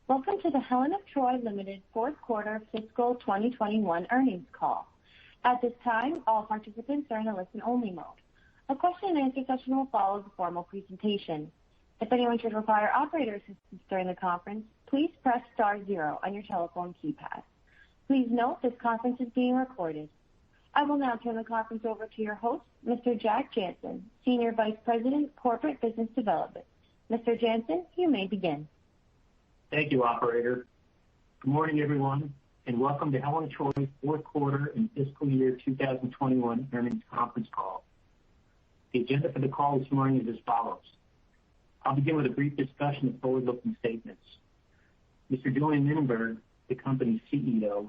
Welcome to the Helen of Troy Limited fourth quarter fiscal 2021 earnings call. At this time, all participants are in a listen-only mode. A question and answer session will follow the formal presentation. If anyone should require operator assistance during the conference, please press star 0 on your telephone keypad. Please note this conference is being recorded. I will now turn the conference over to your host, Mr. Jack Jansen, Senior Vice President, Corporate Business Development. Mr. Jansen, you may begin. Thank you, operator. Good morning, everyone, and welcome to Helen of Troy's fourth quarter and fiscal year 2021 earnings conference call. The agenda for the call this morning is as follows. I'll begin with a brief discussion of forward-looking statements. Mr. Julian Mininberg, the company's CEO,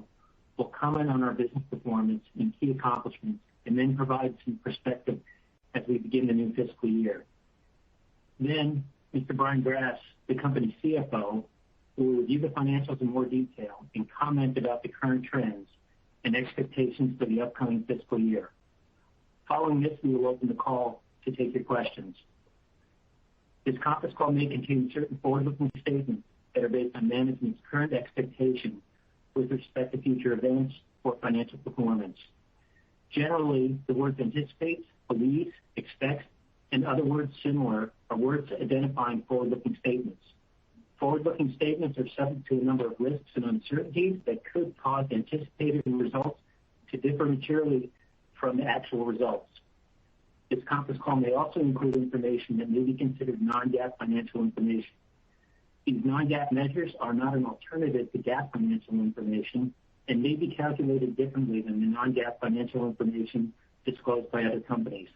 will comment on our business performance and key accomplishments, and then provide some perspective as we begin the new fiscal year. Then, Mr. Brian Grass, the company's CFO, will review the financials in more detail and comment about the current trends and expectations for the upcoming fiscal year. Following this, we will open the call to take your questions. This conference call may contain certain forward-looking statements that are based on management's current expectations with respect to future events or financial performance. Generally, the words anticipates, believes, expects, and other words similar are words identifying forward-looking statements. Forward-looking statements are subject to a number of risks and uncertainties that could cause anticipated results to differ materially from the actual results. This conference call may also include information that may be considered non-GAAP financial information. These non-GAAP measures are not an alternative to GAAP financial information and may be calculated differently than the non-GAAP financial information disclosed by other companies.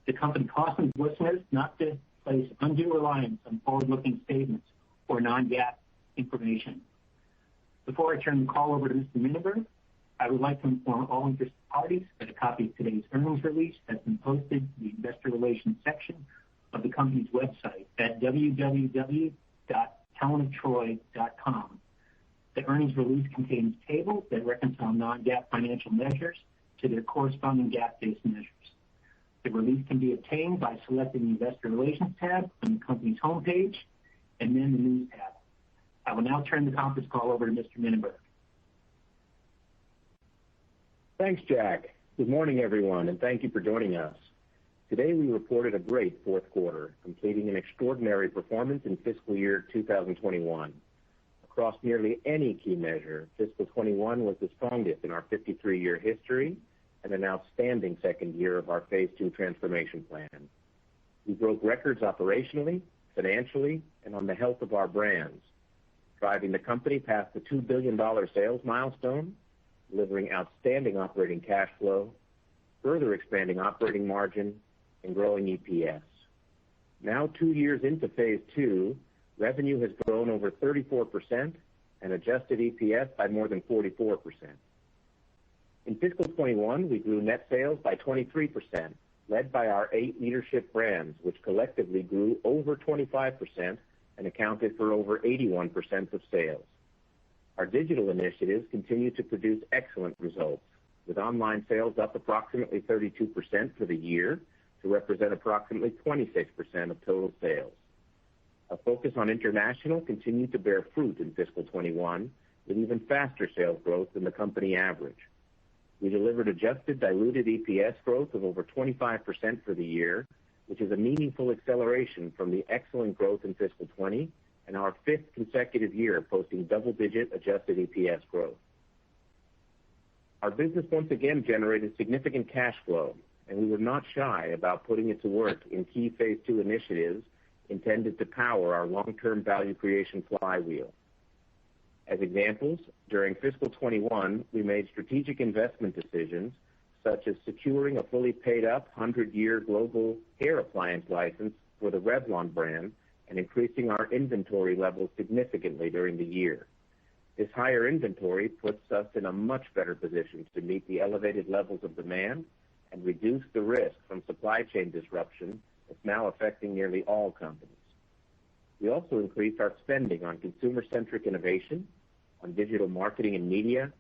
The company cautions listeners not to place undue reliance on forward-looking statements or non-GAAP information. Before I turn the call over to Mr. Mininberg, I would like to inform all interested parties that a copy of today's earnings release has been posted to the investor relations section of the company's website at www.helenoftroy.com. The earnings release contains tables that reconcile non-GAAP financial measures to their corresponding GAAP-based measures. The release can be obtained by selecting the Investor Relations tab on the company's homepage and then the News tab. I will now turn the conference call over to Mr. Mininberg. Thanks, Jack. Good morning, everyone, and thank you for joining us. Today we reported a great fourth quarter, completing an extraordinary performance in fiscal year 2021. Across nearly any key measure, fiscal 21 was the strongest in our 53-year history and an outstanding second year of our Phase 2 transformation plan. We broke records operationally, financially, and on the health of our brands, driving the company past the $2 billion sales milestone, delivering outstanding operating cash flow, further expanding operating margin, and growing EPS. Now 2 years into Phase 2, revenue has grown over 34% and adjusted EPS by more than 44%. In fiscal 21, we grew net sales by 23%, led by our 8 leadership brands, which collectively grew over 25% and accounted for over 81% of sales. Our digital initiatives continue to produce excellent results, with online sales up approximately 32% for the year to represent approximately 26% of total sales. Our focus on international continued to bear fruit in fiscal 21, with even faster sales growth than the company average. We delivered adjusted diluted EPS growth of over 25% for the year, which is a meaningful acceleration from the excellent growth in fiscal 20 and our 5th consecutive year posting double-digit adjusted EPS growth. Our business once again generated significant cash flow, and we were not shy about putting it to work in key Phase 2 initiatives intended to power our long-term value creation flywheel. As examples, during fiscal 21, we made strategic investment decisions such as securing a fully paid-up 100-year global hair appliance license for the Revlon brand and increasing our inventory levels significantly during the year. This higher inventory puts us in a much better position to meet the elevated levels of demand and reduce the risk from supply chain disruption that's now affecting nearly all companies. We also increased our spending on consumer-centric innovation, on digital marketing and media,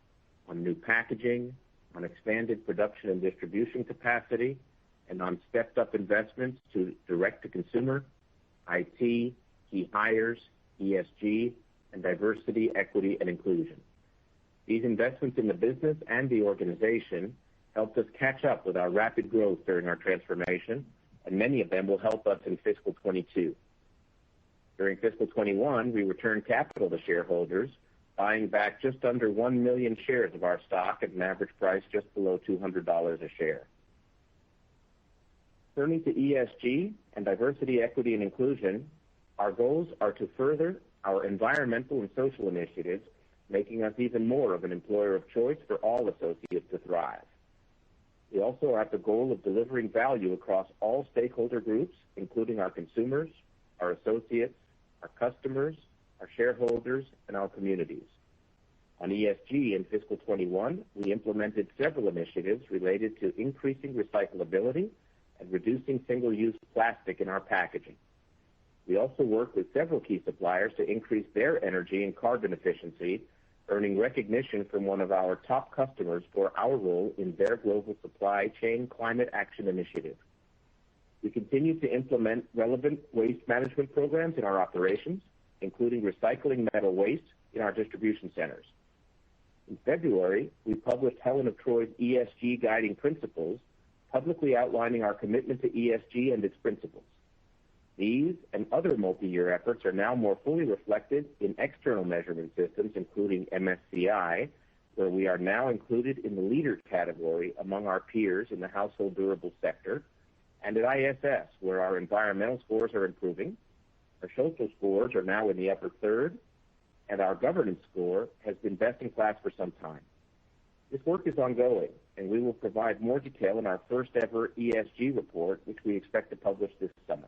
on new packaging, on expanded production and distribution capacity, and on stepped-up investments to direct-to-consumer, IT, key hires, ESG, and diversity, equity, and inclusion. These investments in the business and the organization helped us catch up with our rapid growth during our transformation, and many of them will help us in fiscal 22. During fiscal 21, we returned capital to shareholders, buying back just under 1 million shares of our stock at an average price just below $200 a share. Turning to ESG and diversity, equity, and inclusion, our goals are to further our environmental and social initiatives, making us even more of an employer of choice for all associates to thrive. We also have the goal of delivering value across all stakeholder groups, including our consumers, our associates, our customers, our shareholders, and our communities. On ESG in fiscal 21, we implemented several initiatives related to increasing recyclability and reducing single-use plastic in our packaging. We also worked with several key suppliers to increase their energy and carbon efficiency, earning recognition from one of our top customers for our role in their global supply chain climate action initiative. We continue to implement relevant waste management programs in our operations, including recycling metal waste in our distribution centers. In February, we published Helen of Troy's ESG Guiding Principles, publicly outlining our commitment to ESG and its principles. These and other multi-year efforts are now more fully reflected in external measurement systems, including MSCI, where we are now included in the leader category among our peers in the household durable sector, and at ISS, where our environmental scores are improving, our social scores are now in the upper third, and our governance score has been best in class for some time. This work is ongoing, and we will provide more detail in our first ever ESG report, which we expect to publish this summer.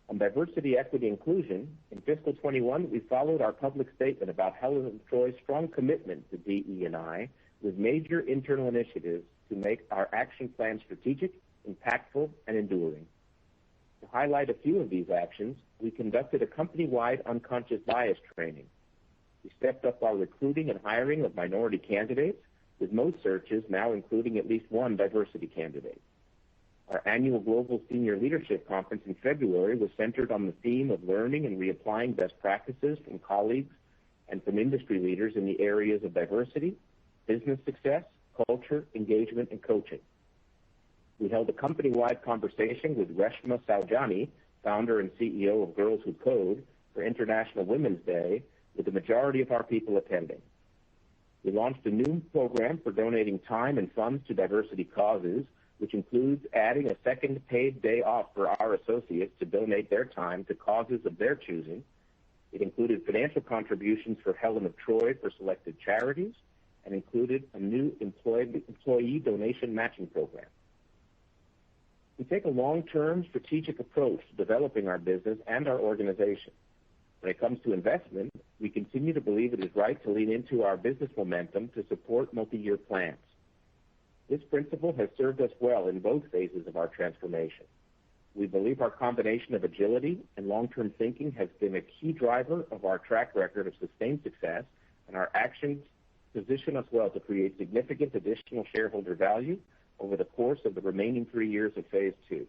On diversity, equity, inclusion, in fiscal 21, we followed our public statement about Helen of Troy's strong commitment to DE&I with major internal initiatives to make our action plan strategic, impactful, and enduring. To highlight a few of these actions, we conducted a company-wide unconscious bias training. We stepped up our recruiting and hiring of minority candidates, with most searches now including at least one diversity candidate. Our annual Global Senior Leadership Conference in February was centered on the theme of learning and reapplying best practices from colleagues and from industry leaders in the areas of diversity, business success, culture, engagement, and coaching. We held a company-wide conversation with Reshma Saujani, founder and CEO of Girls Who Code, for International Women's Day, with the majority of our people attending. We launched a new program for donating time and funds to diversity causes, which includes adding a second paid day off for our associates to donate their time to causes of their choosing. It included financial contributions for Helen of Troy for selected charities and included a new employee donation matching program. We take a long-term strategic approach to developing our business and our organization. When it comes to investment, we continue to believe it is right to lean into our business momentum to support multi-year plans. This principle has served us well in both phases of our transformation. We believe our combination of agility and long-term thinking has been a key driver of our track record of sustained success, and our actions position us well to create significant additional shareholder value over the course of the remaining 3 years of Phase 2.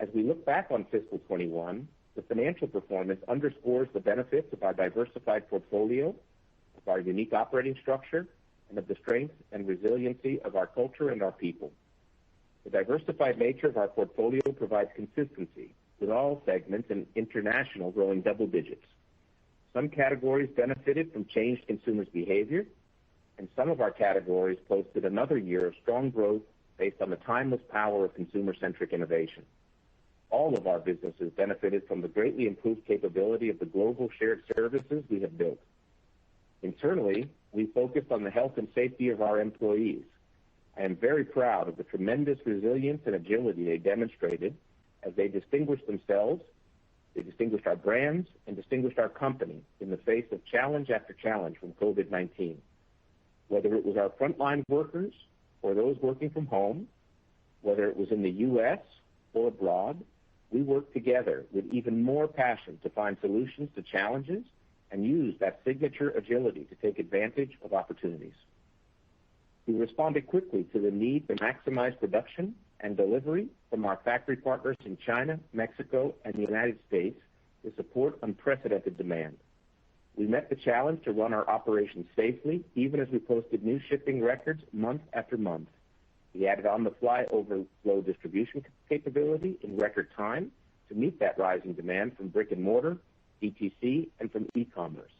As we look back on fiscal 21, the financial performance underscores the benefits of our diversified portfolio, of our unique operating structure, and of the strength and resiliency of our culture and our people. The diversified nature of our portfolio provides consistency, with all segments and international growing double digits. Some categories benefited from changed consumers' behavior, and some of our categories posted another year of strong growth based on the timeless power of consumer-centric innovation. All of our businesses benefited from the greatly improved capability of the global shared services we have built. Internally, we focused on the health and safety of our employees. I am very proud of the tremendous resilience and agility they demonstrated as they distinguished themselves, they distinguished our brands, and distinguished our company in the face of challenge after challenge from COVID-19. Whether it was our frontline workers or those working from home, whether it was in the U.S. or abroad, we worked together with even more passion to find solutions to challenges and use that signature agility to take advantage of opportunities. We responded quickly to the need to maximize production and delivery from our factory partners in China, Mexico, and the United States to support unprecedented demand. We met the challenge to run our operations safely, even as we posted new shipping records month after month. We added on-the-fly overflow distribution capability in record time to meet that rising demand from brick and mortar, DTC, and from e-commerce.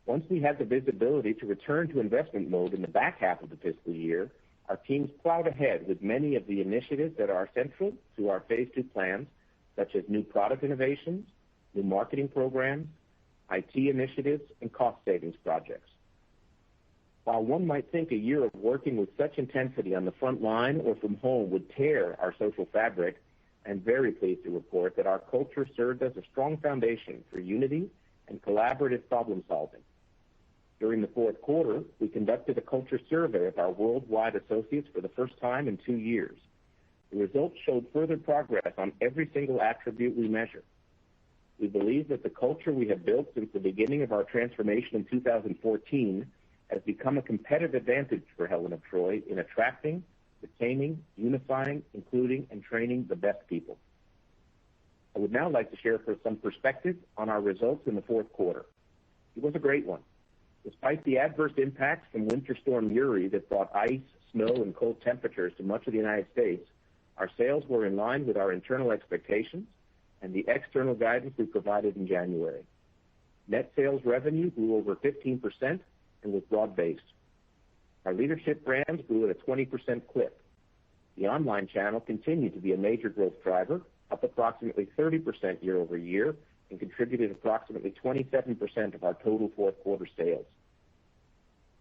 Once we had the visibility to return to investment mode in the back half of the fiscal year, our teams plowed ahead with many of the initiatives that are central to our Phase 2 plans, such as new product innovations, new marketing programs, IT initiatives, and cost savings projects. While one might think a year of working with such intensity on the front line or from home would tear our social fabric, I'm very pleased to report that our culture served as a strong foundation for unity and collaborative problem solving. During the fourth quarter, we conducted a culture survey of our worldwide associates for the first time in 2 years. The results showed further progress on every single attribute we measure. We believe that the culture we have built since the beginning of our transformation in 2014 has become a competitive advantage for Helen of Troy in attracting, retaining, unifying, including, and training the best people. I would now like to share some perspective on our results in the fourth quarter. It was a great one. Despite the adverse impacts from Winter Storm Uri that brought ice, snow, and cold temperatures to much of the United States, our sales were in line with our internal expectations and the external guidance we provided in January. Net sales revenue grew over 15% and was broad-based. Our leadership brands grew at a 20% clip. The online channel continued to be a major growth driver, up approximately 30% year over year, and contributed approximately 27% of our total fourth quarter sales.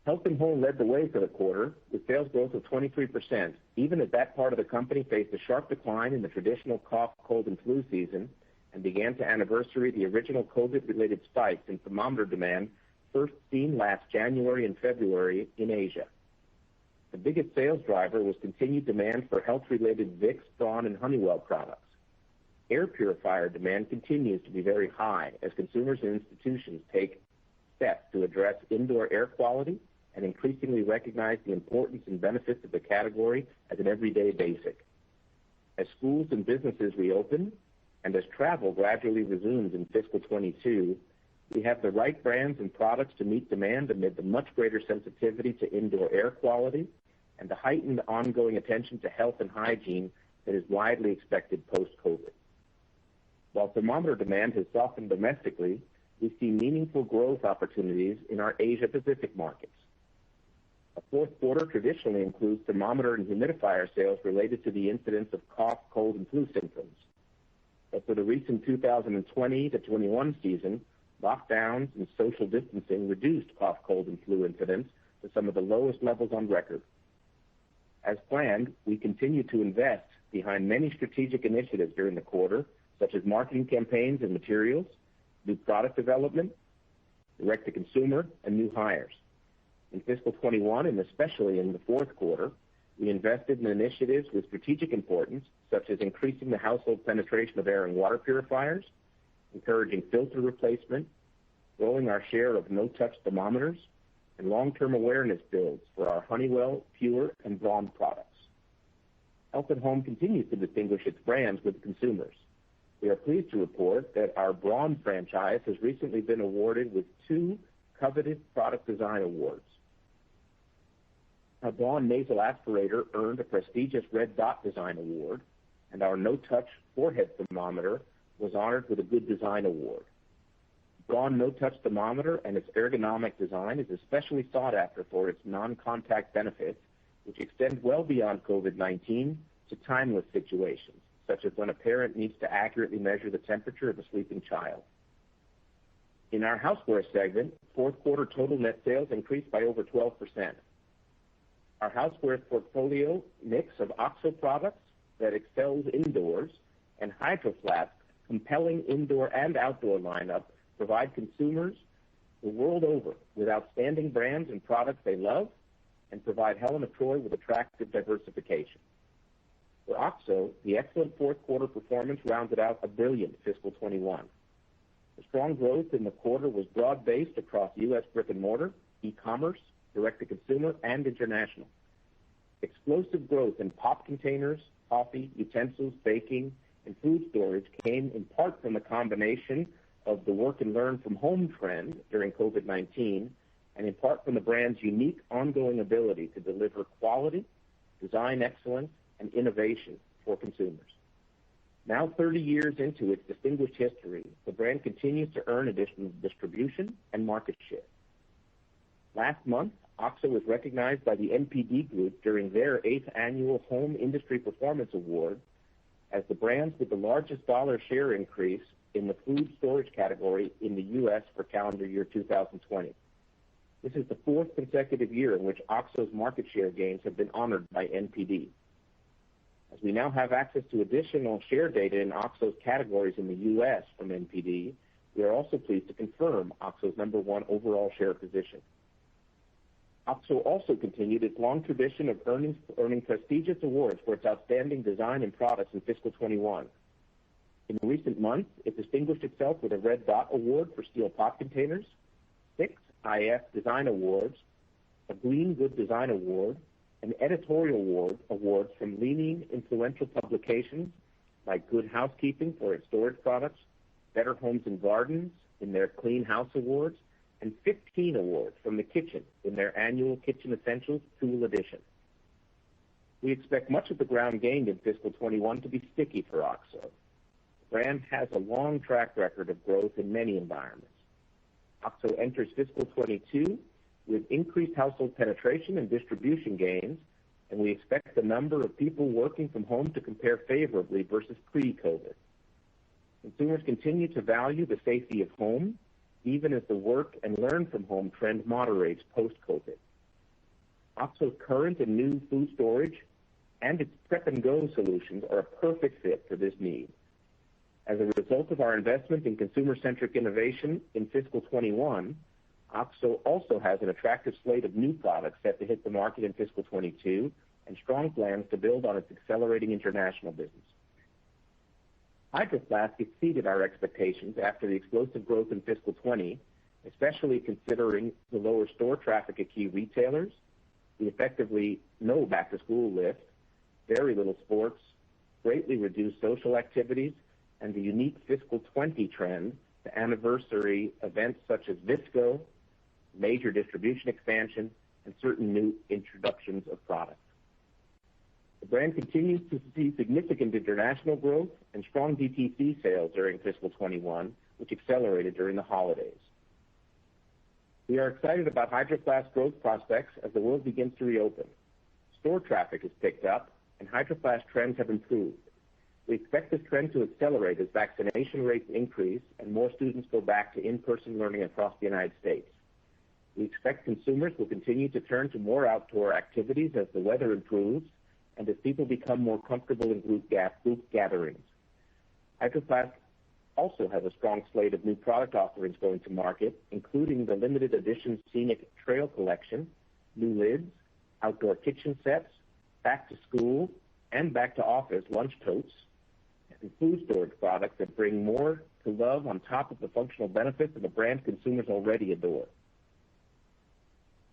Health and Home led the way for the quarter with sales growth of 23%, even as that part of the company faced a sharp decline in the traditional cough, cold, and flu season and began to anniversary the original COVID-related spikes in thermometer demand first seen last January and February in Asia. The biggest sales driver was continued demand for health-related Vicks, Braun, and Honeywell products. Air purifier demand continues to be very high as consumers and institutions take steps to address indoor air quality and increasingly recognize the importance and benefits of the category as an everyday basic. As schools and businesses reopen, and as travel gradually resumes in fiscal 22, we have the right brands and products to meet demand amid the much greater sensitivity to indoor air quality and the heightened ongoing attention to health and hygiene that is widely expected post-COVID. While thermometer demand has softened domestically, we see meaningful growth opportunities in our Asia-Pacific markets. A fourth quarter traditionally includes thermometer and humidifier sales related to the incidence of cough, cold, and flu symptoms. But for the recent 2020 to 21 season, lockdowns and social distancing reduced cough, cold, and flu incidents to some of the lowest levels on record. As planned, we continue to invest behind many strategic initiatives during the quarter, such as marketing campaigns and materials, new product development, direct-to-consumer, and new hires. In fiscal 21, and especially in the fourth quarter, we invested in initiatives with strategic importance, such as increasing the household penetration of air and water purifiers, encouraging filter replacement, growing our share of no-touch thermometers, and long-term awareness builds for our Honeywell, Pure, and Braun products. Health and Home continues to distinguish its brands with consumers. We are pleased to report that our Braun franchise has recently been awarded with 2 coveted product design awards. Our Braun nasal aspirator earned a prestigious Red Dot Design Award, and our no-touch forehead thermometer was honored with a Good Design Award. Braun no-touch thermometer and its ergonomic design is especially sought after for its non-contact benefits, which extend well beyond COVID-19 to timeless situations, such as when a parent needs to accurately measure the temperature of a sleeping child. In our houseware segment, fourth quarter total net sales increased by over 12%. Our housewares portfolio mix of OXO products that excels indoors and Hydro Flask's compelling indoor and outdoor lineup provide consumers the world over with outstanding brands and products they love and provide Helen of Troy with attractive diversification. For OXO, the excellent fourth quarter performance rounded out a brilliant fiscal 21. The strong growth in the quarter was broad-based across U.S. brick and mortar, e-commerce, direct-to-consumer, and international. Explosive growth in pop containers, coffee, utensils, baking, in food storage came in part from the combination of the work and learn from home trend during COVID-19, and in part from the brand's unique ongoing ability to deliver quality, design excellence, and innovation for consumers. Now 30 years into its distinguished history, the brand continues to earn additional distribution and market share. Last month, OXO was recognized by the NPD Group during their 8th annual Home Industry Performance Award as the brands with the largest dollar share increase in the food storage category in the U.S. for calendar year 2020. This is the 4th consecutive year in which OXO's market share gains have been honored by NPD. As we now have access to additional share data in OXO's categories in the U.S. from NPD, we are also pleased to confirm OXO's #1 overall share position. OXO also continued its long tradition of earning prestigious awards for its outstanding design and products in fiscal 21. In recent months, it distinguished itself with a Red Dot Award for steel pot containers, 6 IF Design Awards, a Green Good Design Award, and editorial awards from leading influential publications like Good Housekeeping for its storage products, Better Homes and Gardens in their Clean House Awards, and 15 awards from The Kitchen in their annual Kitchen Essentials Tool Edition. We expect much of the ground gained in fiscal 21 to be sticky for OXO. The brand has a long track record of growth in many environments. OXO enters fiscal 22 with increased household penetration and distribution gains, and we expect the number of people working from home to compare favorably versus pre-COVID. Consumers continue to value the safety of home, even as the work and learn from home trend moderates post-COVID. OXO's current and new food storage and its prep and go solutions are a perfect fit for this need. As a result of our investment in consumer-centric innovation in fiscal 21, OXO also has an attractive slate of new products set to hit the market in fiscal 22 and strong plans to build on its accelerating international business. Hydro Flask exceeded our expectations after the explosive growth in fiscal 20, especially considering the lower store traffic at key retailers, the effectively no back-to-school lift, very little sports, greatly reduced social activities, and the unique fiscal 20 trend to anniversary events such as Fiscal, major distribution expansion, and certain new introductions of products. The brand continues to see significant international growth and strong DTC sales during fiscal 21, which accelerated during the holidays. We are excited about Hydro Flask's growth prospects as the world begins to reopen. Store traffic has picked up, and Hydro Flask trends have improved. We expect this trend to accelerate as vaccination rates increase and more students go back to in-person learning across the United States. We expect consumers will continue to turn to more outdoor activities as the weather improves and as people become more comfortable in group gatherings. Hydro Flask also has a strong slate of new product offerings going to market, including the limited edition Scenic Trail Collection, new lids, outdoor kitchen sets, back to school and back to office lunch totes, and food storage products that bring more to love on top of the functional benefits of a brand consumers already adore.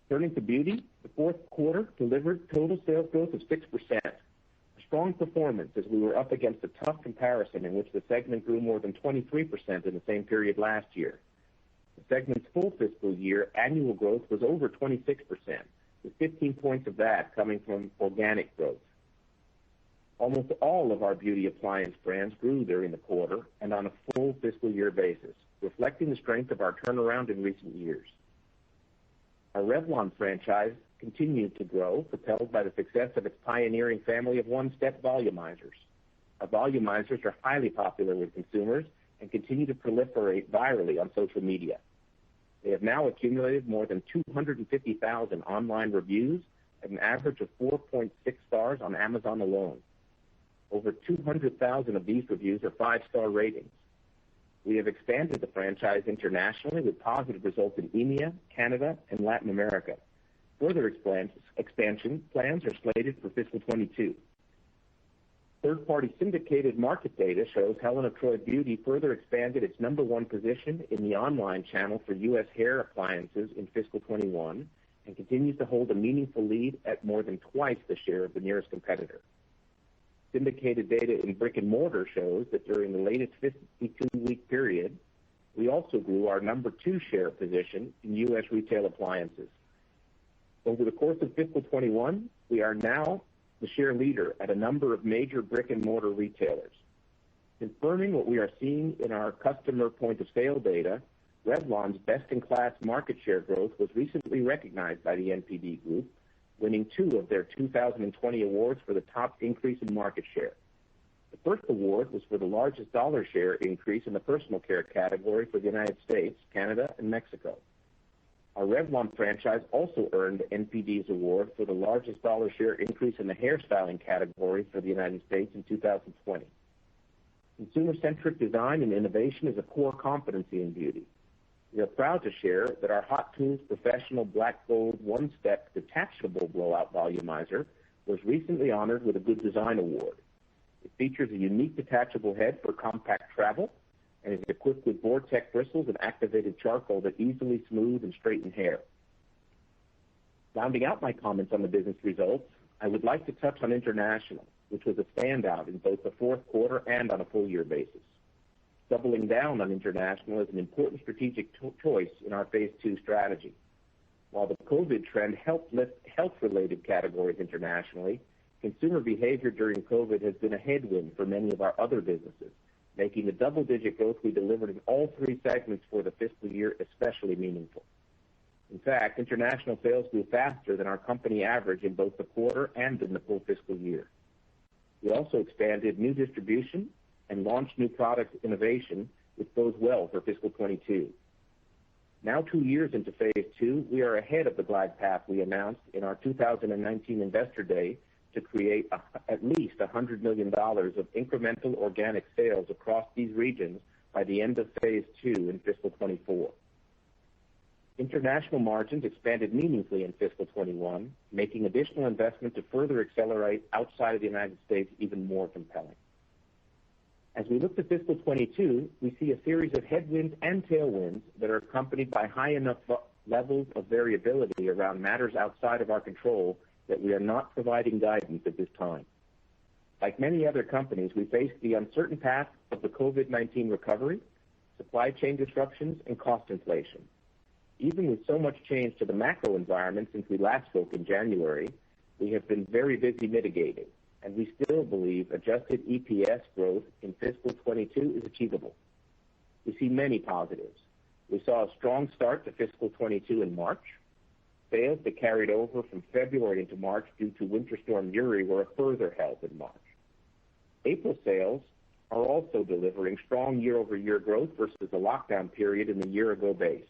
Turning to beauty, the fourth quarter delivered total sales growth of 6%, a strong performance as we were up against a tough comparison in which the segment grew more than 23% in the same period last year. The segment's full fiscal year annual growth was over 26%, with 15 points of that coming from organic growth. Almost all of our beauty appliance brands grew during the quarter and on a full fiscal year basis, reflecting the strength of our turnaround in recent years. Our Revlon franchise continued to grow, propelled by the success of its pioneering family of one-step volumizers. Our volumizers are highly popular with consumers and continue to proliferate virally on social media. They have now accumulated more than 250,000 online reviews at an average of 4.6 stars on Amazon alone. Over 200,000 of these reviews are 5-star ratings. We have expanded the franchise internationally with positive results in EMEA, Canada, and Latin America. Further expansion plans are slated for fiscal 22. Third-party syndicated market data shows Helen of Troy Beauty further expanded its #1 position in the online channel for U.S. hair appliances in fiscal 21 and continues to hold a meaningful lead at more than twice the share of the nearest competitor. Syndicated data in brick and mortar shows that during the latest 52-week period, we also grew our number 2 share position in U.S. retail appliances. Over the course of fiscal 21, we are now the share leader at a number of major brick and mortar retailers. Confirming what we are seeing in our customer point of sale data, Revlon's best-in-class market share growth was recently recognized by the NPD Group, winning 2 of their 2020 awards for the top increase in market share. The first award was for the largest dollar share increase in the personal care category for the United States, Canada, and Mexico. Our Revlon franchise also earned NPD's award for the largest dollar share increase in the hairstyling category for the United States in 2020. Consumer-centric design and innovation is a core competency in beauty. We are proud to share that our Hot Tools Professional Black Gold One-Step Detachable Blowout Volumizer was recently honored with a Good Design Award. It features a unique detachable head for compact travel and is equipped with Vortex bristles and activated charcoal that easily smooth and straighten hair. Rounding out my comments on the business results, I would like to touch on international, which was a standout in both the fourth quarter and on a full-year basis. Doubling down on international is an important strategic choice in our Phase 2 strategy. While the COVID trend helped lift health-related categories internationally, consumer behavior during COVID has been a headwind for many of our other businesses, making the double-digit growth we delivered in all 3 segments for the fiscal year especially meaningful. In fact, international sales grew faster than our company average in both the quarter and in the full fiscal year. We also expanded new distribution and launched new product innovation, which bodes well for fiscal 22. Now 2 years into Phase 2, we are ahead of the glide path we announced in our 2019 Investor Day to create at least $100 million of incremental organic sales across these regions by the end of Phase 2 in fiscal 24. International margins expanded meaningfully in fiscal 21, making additional investment to further accelerate outside of the United States even more compelling. As we look to fiscal 22, we see a series of headwinds and tailwinds that are accompanied by high enough levels of variability around matters outside of our control that we are not providing guidance at this time. Like many other companies, we face the uncertain path of the COVID-19 recovery, supply chain disruptions, and cost inflation. Even with so much change to the macro environment since we last spoke in January, we have been very busy mitigating, and we still believe adjusted EPS growth in fiscal 22 is achievable. We see many positives. We saw a strong start to fiscal 22 in March. Sales that carried over from February into March due to Winter Storm Uri were a further help in March. April sales are also delivering strong year-over-year growth versus the lockdown period in the year-ago base.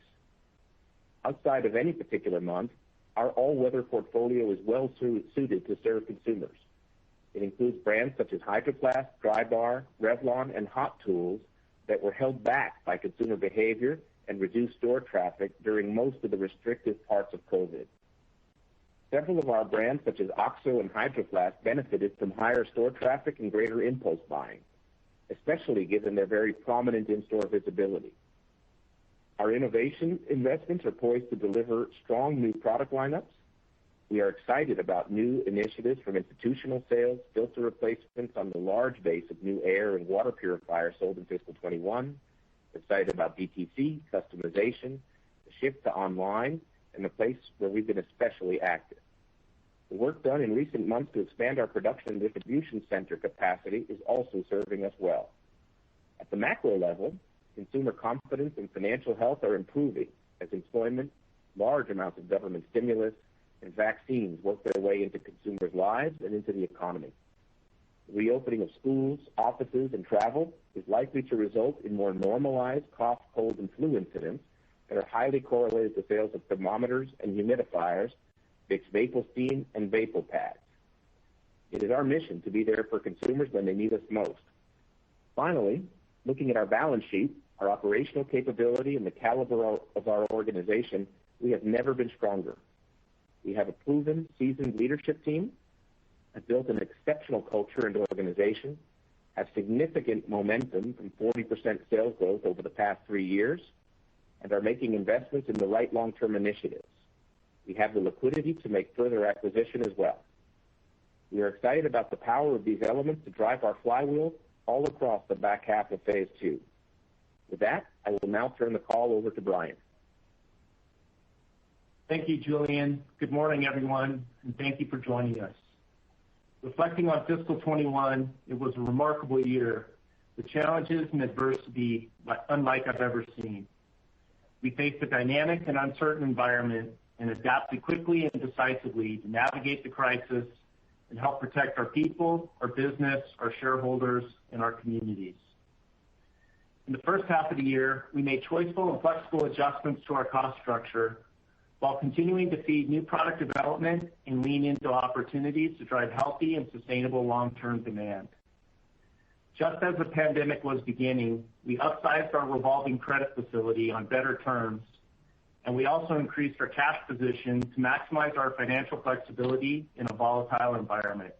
Outside of any particular month, our all-weather portfolio is well suited to serve consumers. It includes brands such as Hydro Flask, Drybar, Revlon, and Hot Tools that were held back by consumer behavior and reduced store traffic during most of the restrictive parts of COVID. Several of our brands, such as OXO and Hydro Flask, benefited from higher store traffic and greater impulse buying, especially given their very prominent in-store visibility. Our innovation investments are poised to deliver strong new product lineups. We are excited about new initiatives from institutional sales, filter replacements on the large base of new air and water purifiers sold in fiscal 21. We're excited about DTC, customization, the shift to online, and the place where we've been especially active. The work done in recent months to expand our production and distribution center capacity is also serving us well. At the macro level, consumer confidence and financial health are improving as employment, large amounts of government stimulus, and vaccines work their way into consumers' lives and into the economy. The reopening of schools, offices, and travel is likely to result in more normalized cough, cold, and flu incidents that are highly correlated to sales of thermometers and humidifiers, Vicks VapoSteam, and VapoPads. It is our mission to be there for consumers when they need us most. Finally, looking at our balance sheet, our operational capability, and the caliber of our organization, we have never been stronger. We have a proven, seasoned leadership team, have built an exceptional culture and organization, have significant momentum from 40% sales growth over the past 3 years, and are making investments in the right long-term initiatives. We have the liquidity to make further acquisition as well. We are excited about the power of these elements to drive our flywheel all across the back half of phase 2. With that, I will now turn the call over to Brian. Thank you, Julian. Good morning, everyone, and thank you for joining us. Reflecting on fiscal 21, it was a remarkable year with challenges and adversity unlike I've ever seen. We faced a dynamic and uncertain environment and adapted quickly and decisively to navigate the crisis and help protect our people, our business, our shareholders, and our communities. In the first half of the year, we made choiceful and flexible adjustments to our cost structure while continuing to feed new product development and lean into opportunities to drive healthy and sustainable long-term demand. Just as the pandemic was beginning, we upsized our revolving credit facility on better terms, and we also increased our cash position to maximize our financial flexibility in a volatile environment.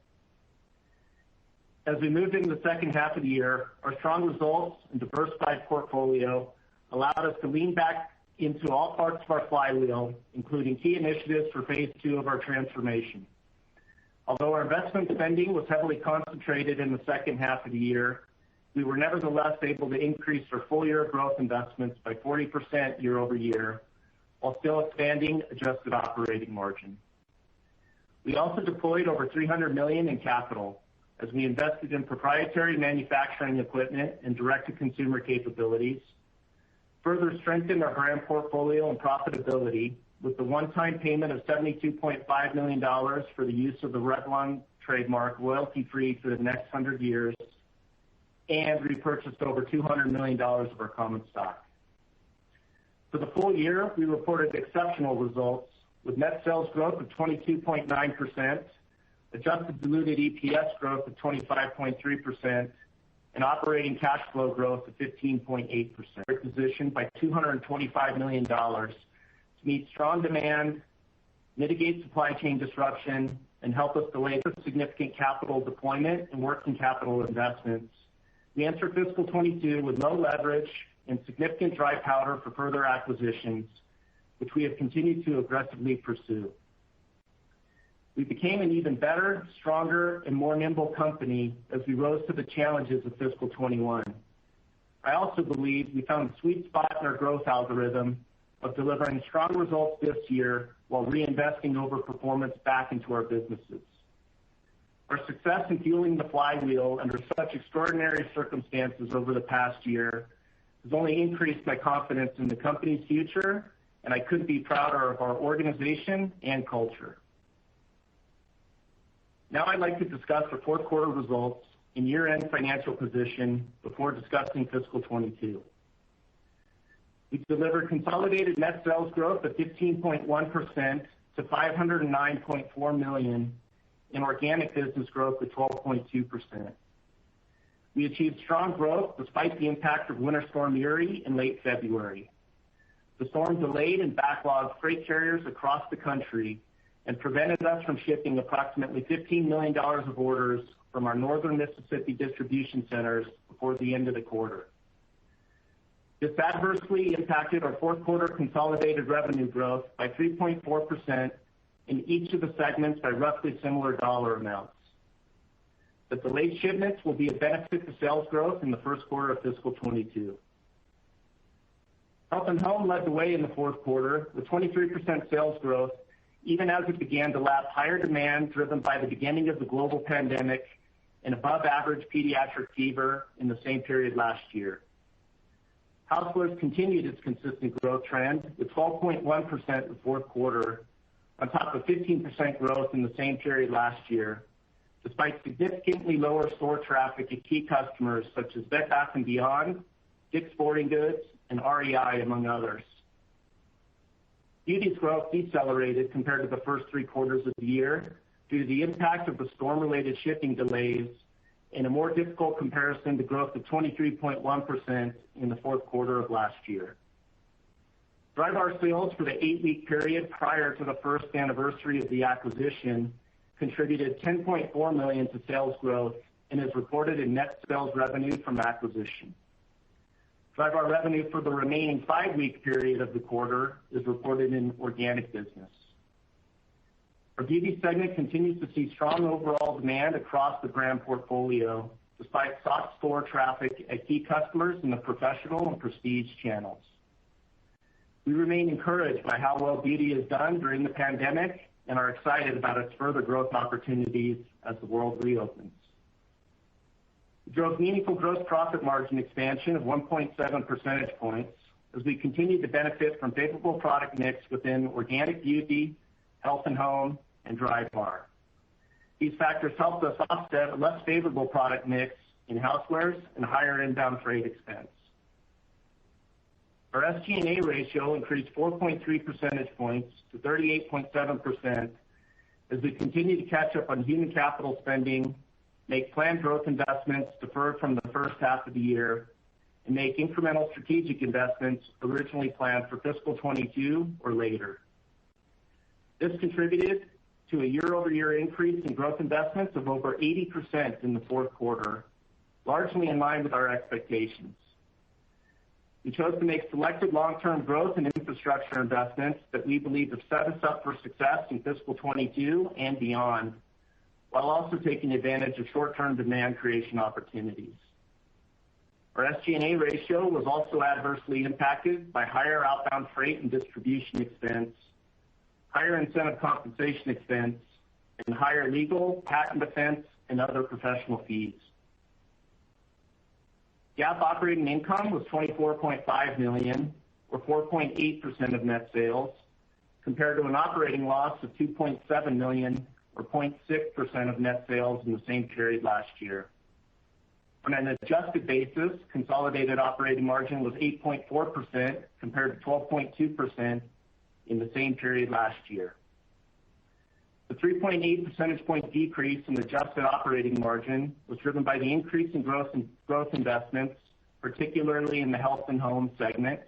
As we moved into the second half of the year, our strong results and diversified portfolio allowed us to lean back into all parts of our flywheel, including key initiatives for phase 2 of our transformation. Although our investment spending was heavily concentrated in the second half of the year, we were nevertheless able to increase our full-year growth investments by 40% year over year, while still expanding adjusted operating margin. We also deployed over $300 million in capital as we invested in proprietary manufacturing equipment and direct-to-consumer capabilities, further strengthened our brand portfolio and profitability with the one-time payment of $72.5 million for the use of the Revlon trademark royalty-free for the next 100 years, and repurchased over $200 million of our common stock. For the full year, we reported exceptional results with net sales growth of 22.9%, adjusted diluted EPS growth of 25.3%, and operating cash flow growth of 15.8%. We're positioned by $225 million to meet strong demand, mitigate supply chain disruption, and help us delay significant capital deployment and working capital investments. We enter fiscal 22 with low leverage and significant dry powder for further acquisitions, which we have continued to aggressively pursue. We became an even better, stronger, and more nimble company as we rose to the challenges of fiscal 21. I also believe we found a sweet spot in our growth algorithm of delivering strong results this year while reinvesting over performance back into our businesses. Our success in fueling the flywheel under such extraordinary circumstances over the past year has only increased my confidence in the company's future, and I couldn't be prouder of our organization and culture. Now I'd like to discuss the fourth quarter results and year-end financial position before discussing fiscal 22. We delivered consolidated net sales growth of 15.1% to $509.4 million and organic business growth of 12.2%. We achieved strong growth despite the impact of Winter Storm Uri in late February. The storm delayed and backlogged freight carriers across the country and prevented us from shipping approximately $15 million of orders from our northern Mississippi distribution centers before the end of the quarter. This adversely impacted our fourth quarter consolidated revenue growth by 3.4% in each of the segments by roughly similar dollar amounts. The delayed shipments will be a benefit to sales growth in the first quarter of fiscal 22. Health and Home led the way in the fourth quarter with 23% sales growth, even as it began to lap higher demand driven by the beginning of the global pandemic and above-average pediatric fever in the same period last year. Housewares continued its consistent growth trend with 12.1% in the fourth quarter, on top of 15% growth in the same period last year, despite significantly lower store traffic at key customers such as Bed Bath & Beyond, Dick's Sporting Goods, and REI, among others. Beauty's growth decelerated compared to the first 3 quarters of the year due to the impact of the storm-related shipping delays and a more difficult comparison to growth of 23.1% in the fourth quarter of last year. Drybar sales for the 8-week period prior to the first anniversary of the acquisition contributed $10.4 million to sales growth and is reported in net sales revenue from acquisition. Drybar revenue for the remaining 5-week period of the quarter is reported in organic business. Our beauty segment continues to see strong overall demand across the brand portfolio, despite soft store traffic at key customers in the professional and prestige channels. We remain encouraged by how well beauty has done during the pandemic and are excited about its further growth opportunities as the world reopens. We drove meaningful gross profit margin expansion of 1.7 percentage points as we continue to benefit from favorable product mix within organic beauty, health and home, and dry bar. These factors helped us offset a less favorable product mix in housewares and higher inbound freight expense. Our SG&A ratio increased 4.3 percentage points to 38.7% as we continue to catch up on human capital spending, make planned growth investments deferred from the first half of the year, and make incremental strategic investments originally planned for fiscal 22 or later. This contributed to a year-over-year increase in growth investments of over 80% in the fourth quarter, largely in line with our expectations. We chose to make selected long-term growth and infrastructure investments that we believe have set us up for success in fiscal 22 and beyond, while also taking advantage of short-term demand creation opportunities. Our SG&A ratio was also adversely impacted by higher outbound freight and distribution expense, higher incentive compensation expense, and higher legal, patent defense, and other professional fees. GAAP operating income was $24.5 million, or 4.8% of net sales, compared to an operating loss of $2.7 million, or 0.6% of net sales in the same period last year. On an adjusted basis, consolidated operating margin was 8.4% compared to 12.2% in the same period last year. The 3.8 percentage point decrease in adjusted operating margin was driven by the increase in growth investments, particularly in the health and home segment,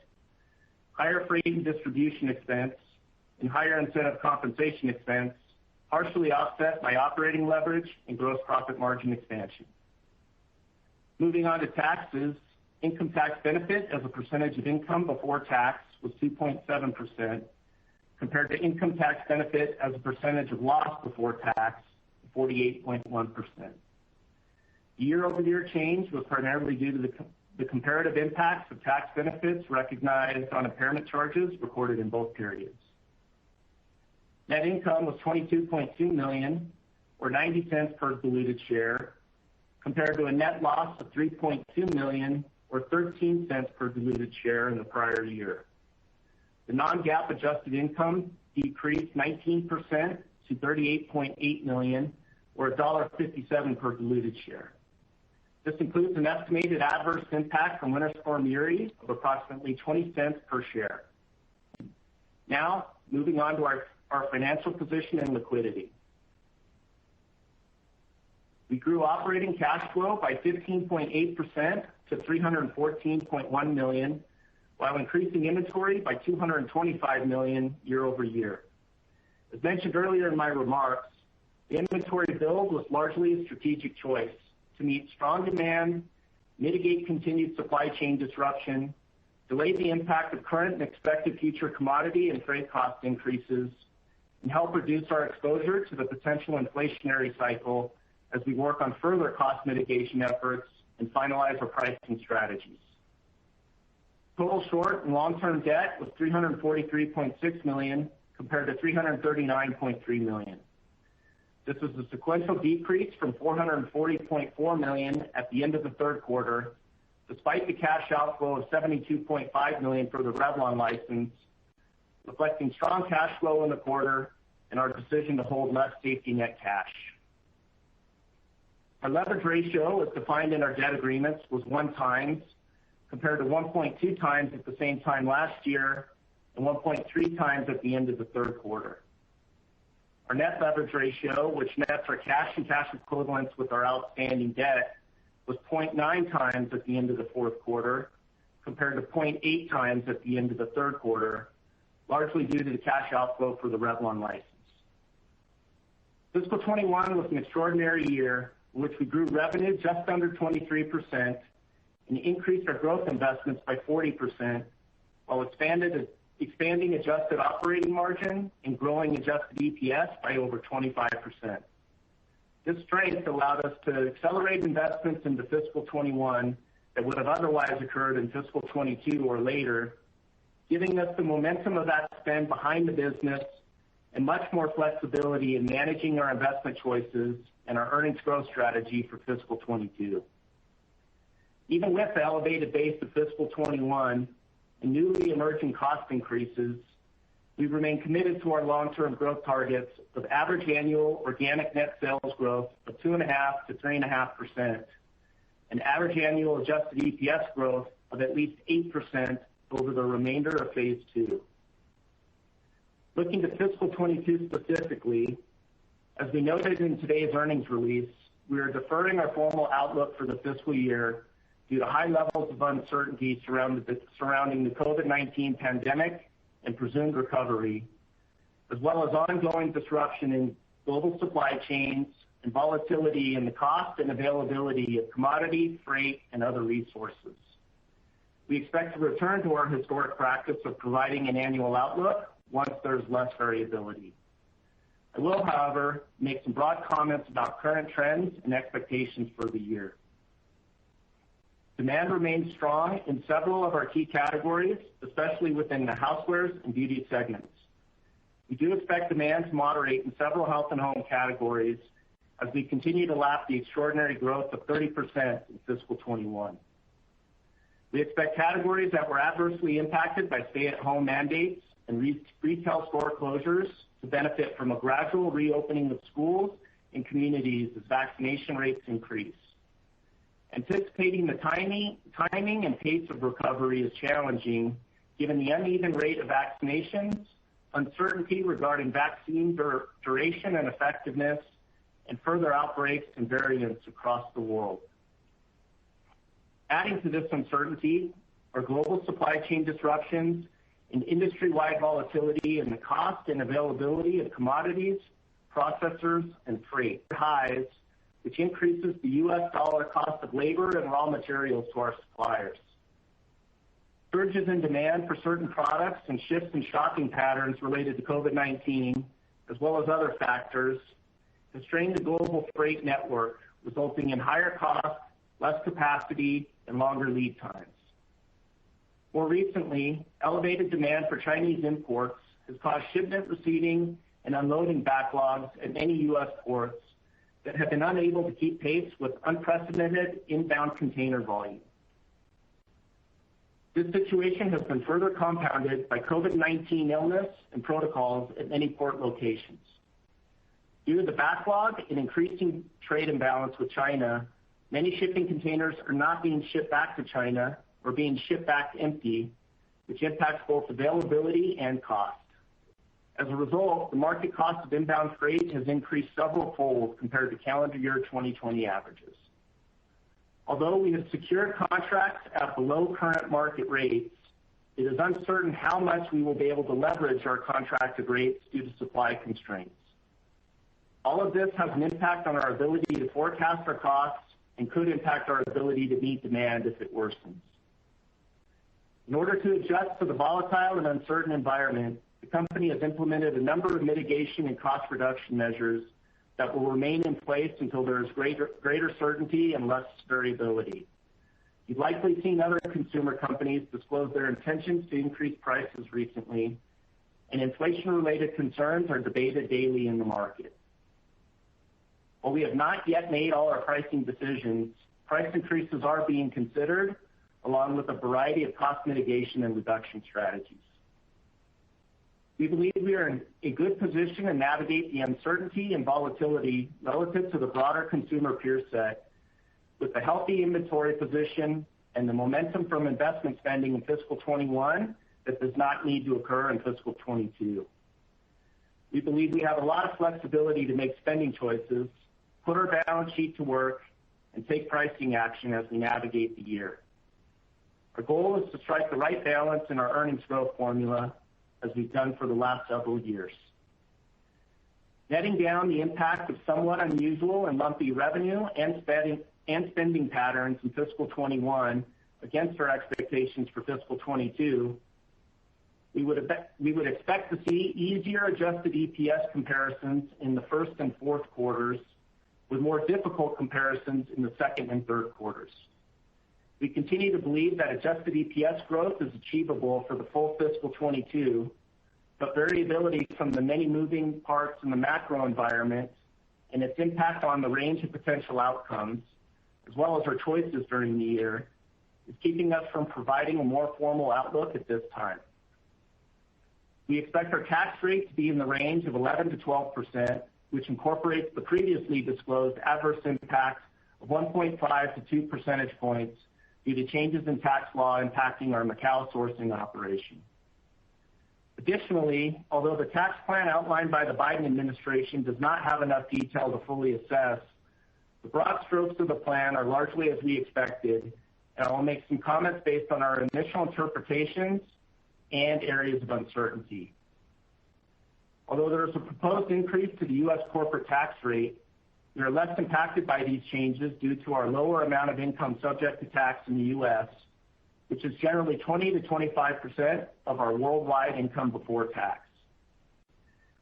higher freight and distribution expense, and higher incentive compensation expense, partially offset by operating leverage and gross profit margin expansion. Moving on to taxes, income tax benefit as a percentage of income before tax was 2.7%, compared to income tax benefit as a percentage of loss before tax of 48.1%. The year-over-year change was primarily due to the comparative impacts of tax benefits recognized on impairment charges recorded in both periods. Net income was $22.2 million, or 90 cents per diluted share, compared to a net loss of $3.2 million, or 13 cents per diluted share in the prior year. The non-GAAP adjusted income decreased 19% to $38.8 million, or $1.57 per diluted share. This includes an estimated adverse impact from Winter Storm Uri of approximately 20 cents per share. Now, moving on to our financial position and liquidity. We grew operating cash flow by 15.8% to $314.1 million, while increasing inventory by $225 million year over year. As mentioned earlier in my remarks, the inventory build was largely a strategic choice to meet strong demand, mitigate continued supply chain disruption, delay the impact of current and expected future commodity and freight cost increases, and help reduce our exposure to the potential inflationary cycle as we work on further cost mitigation efforts and finalize our pricing strategies. Total short and long-term debt was $343.6 million compared to $339.3 million. This was a sequential decrease from $440.4 million at the end of the third quarter, despite the cash outflow of $72.5 million for the Revlon license, reflecting strong cash flow in the quarter and our decision to hold less safety net cash. Our leverage ratio, as defined in our debt agreements, was 1 times, compared to 1.2 times at the same time last year and 1.3 times at the end of the third quarter. Our net leverage ratio, which nets our cash and cash equivalents with our outstanding debt, was 0.9 times at the end of the fourth quarter, compared to 0.8 times at the end of the third quarter, largely due to the cash outflow for the Revlon license. Fiscal 21 was an extraordinary year in which we grew revenue just under 23% and increased our growth investments by 40%, while expanded expanding adjusted operating margin, and growing adjusted EPS by over 25%. This strength allowed us to accelerate investments into fiscal 21 that would have otherwise occurred in fiscal 22 or later, giving us the momentum of that spend behind the business and much more flexibility in managing our investment choices and our earnings growth strategy for fiscal 22. Even with the elevated base of fiscal 21 and newly emerging cost increases, we remain committed to our long-term growth targets of average annual organic net sales growth of 2.5% to 3.5% and average annual adjusted EPS growth of at least 8% over the remainder of phase 2. Looking to fiscal 22 specifically, as we noted in today's earnings release, we are deferring our formal outlook for the fiscal year due to high levels of uncertainty surrounding the COVID-19 pandemic and presumed recovery, as well as ongoing disruption in global supply chains and volatility in the cost and availability of commodity, freight, and other resources. We expect to return to our historic practice of providing an annual outlook once there's less variability. I will, however, make some broad comments about current trends and expectations for the year. Demand remains strong in several of our key categories, especially within the housewares and beauty segments. We do expect demand to moderate in several health and home categories as we continue to lap the extraordinary growth of 30% in fiscal 21. We expect categories that were adversely impacted by stay-at-home mandates and retail store closures to benefit from a gradual reopening of schools and communities as vaccination rates increase. Anticipating the timing and pace of recovery is challenging given the uneven rate of vaccinations, uncertainty regarding vaccine duration and effectiveness, and further outbreaks and variants across the world. Adding to this uncertainty are global supply chain disruptions and industry-wide volatility in the cost and availability of commodities, processors, and freight highs, which increases the U.S. dollar cost of labor and raw materials to our suppliers. Surges in demand for certain products and shifts in shopping patterns related to COVID-19, as well as other factors, have strained the global freight network, resulting in higher costs, less capacity, and longer lead times. More recently, elevated demand for Chinese imports has caused shipment receiving and unloading backlogs at many U.S. ports that have been unable to keep pace with unprecedented inbound container volume. This situation has been further compounded by COVID-19 illness and protocols at many port locations. Due to the backlog and increasing trade imbalance with China, many shipping containers are not being shipped back to China or being shipped back empty, which impacts both availability and cost. As a result, the market cost of inbound freight has increased several-fold compared to calendar year 2020 averages. Although we have secured contracts at below current market rates, it is uncertain how much we will be able to leverage our contracted rates due to supply constraints. All of this has an impact on our ability to forecast our costs and could impact our ability to meet demand if it worsens. In order to adjust to the volatile and uncertain environment, the company has implemented a number of mitigation and cost reduction measures that will remain in place until there is greater certainty and less variability. You've likely seen other consumer companies disclose their intentions to increase prices recently, and inflation-related concerns are debated daily in the market. While we have not yet made all our pricing decisions, price increases are being considered, along with a variety of cost mitigation and reduction strategies. We believe we are in a good position to navigate the uncertainty and volatility relative to the broader consumer peer set with a healthy inventory position and the momentum from investment spending in fiscal 21 that does not need to occur in fiscal 22. We believe we have a lot of flexibility to make spending choices, put our balance sheet to work, and take pricing action as we navigate the year. Our goal is to strike the right balance in our earnings growth formula as we've done for the last several years. Netting down the impact of somewhat unusual and lumpy revenue and spending patterns in fiscal 21 against our expectations for fiscal 22, We would expect to see easier adjusted EPS comparisons in the first and fourth quarters, with more difficult comparisons in the second and third quarters. We continue to believe that adjusted EPS growth is achievable for the full fiscal 22, but variability from the many moving parts in the macro environment and its impact on the range of potential outcomes, as well as our choices during the year, is keeping us from providing a more formal outlook at this time. We expect our tax rate to be in the range of 11 to 12%, which incorporates the previously disclosed adverse impact of 1.5 to 2 percentage points due to changes in tax law impacting our Macau sourcing operation. Additionally, although the tax plan outlined by the Biden administration does not have enough detail to fully assess, the broad strokes of the plan are largely as we expected, and I will make some comments based on our initial interpretations and areas of uncertainty. Although there is a proposed increase to the U.S. corporate tax rate, we are less impacted by these changes due to our lower amount of income subject to tax in the U.S., which is generally 20 to 25% of our worldwide income before tax.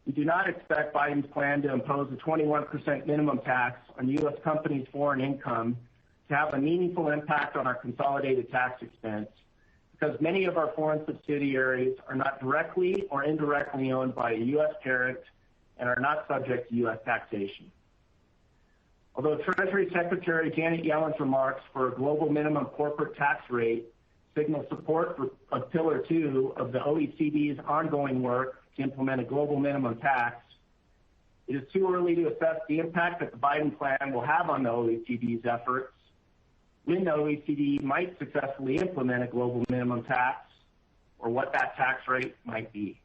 We do not expect Biden's plan to impose a 21% minimum tax on U.S. companies' foreign income to have a meaningful impact on our consolidated tax expense, because many of our foreign subsidiaries are not directly or indirectly owned by a U.S. parent and are not subject to U.S. taxation. Although Treasury Secretary Janet Yellen's remarks for a global minimum corporate tax rate signal support of Pillar 2 of the OECD's ongoing work to implement a global minimum tax, it is too early to assess the impact that the Biden plan will have on the OECD's efforts, when the OECD might successfully implement a global minimum tax, or what that tax rate might be.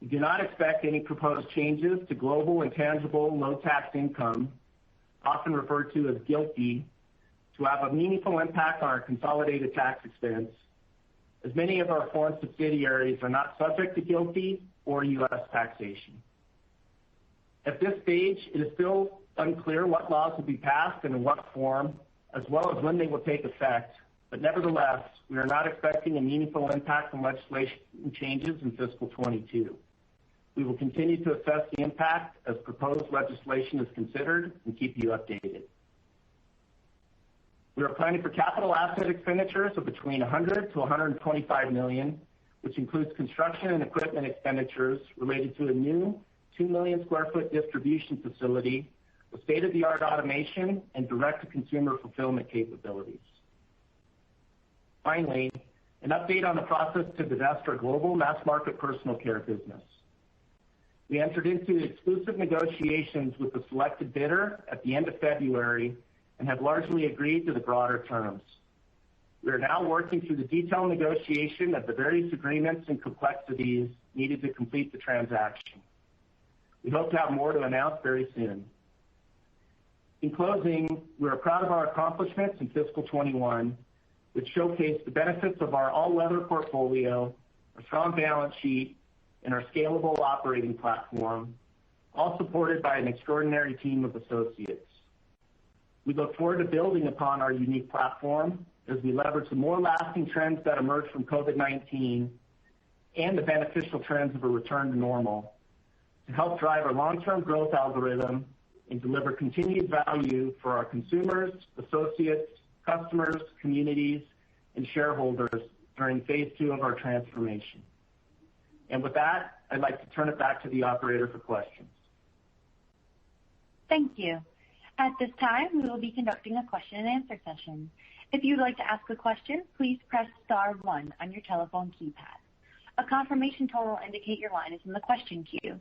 We do not expect any proposed changes to global intangible low-tax income, often referred to as GILTI, to have a meaningful impact on our consolidated tax expense, as many of our foreign subsidiaries are not subject to GILTI or U.S. taxation. At this stage, it is still unclear what laws will be passed and in what form, as well as when they will take effect, but nevertheless, we are not expecting a meaningful impact from legislation changes in fiscal 22. We will continue to assess the impact as proposed legislation is considered and keep you updated. We are planning for capital asset expenditures of between $100 to $125 million, which includes construction and equipment expenditures related to a new 2 million square foot distribution facility with state-of-the-art automation and direct-to-consumer fulfillment capabilities. Finally, an update on the process to divest our global mass-market personal care business. We entered into exclusive negotiations with the selected bidder at the end of February and have largely agreed to the broader terms. We are now working through the detailed negotiation of the various agreements and complexities needed to complete the transaction. We hope to have more to announce very soon. In closing, we are proud of our accomplishments in fiscal 21, which showcase the benefits of our all-weather portfolio, our strong balance sheet, and our scalable operating platform, all supported by an extraordinary team of associates. We look forward to building upon our unique platform as we leverage the more lasting trends that emerge from COVID-19 and the beneficial trends of a return to normal to help drive our long-term growth algorithm and deliver continued value for our consumers, associates, customers, communities, and shareholders during phase 2 of our transformation. And with that, I'd like to turn it back to the operator for questions. Thank you. At this time, we will be conducting a question and answer session. If you'd like to ask a question, please press star 1 on your telephone keypad. A confirmation tone will indicate your line is in the question queue.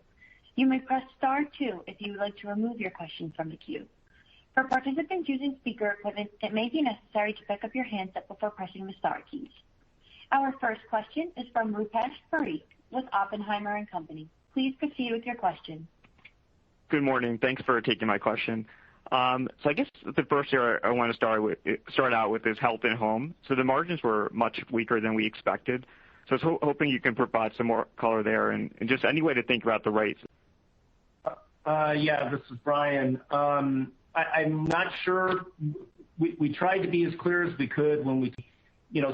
You may press star 2 if you would like to remove your question from the queue. For participants using speaker equipment, it may be necessary to pick up your handset before pressing the star keys. Our first question is from Rupesh Parikh with Oppenheimer & Company. Please proceed with your question. Good morning. Thanks for taking my question. So I guess the first area I want to start out with is Health and Home. So the margins were much weaker than we expected. So I was hoping you can provide some more color there and just any way to think about the rates. Yeah, this is Brian. I'm not sure. We tried to be as clear as we could when we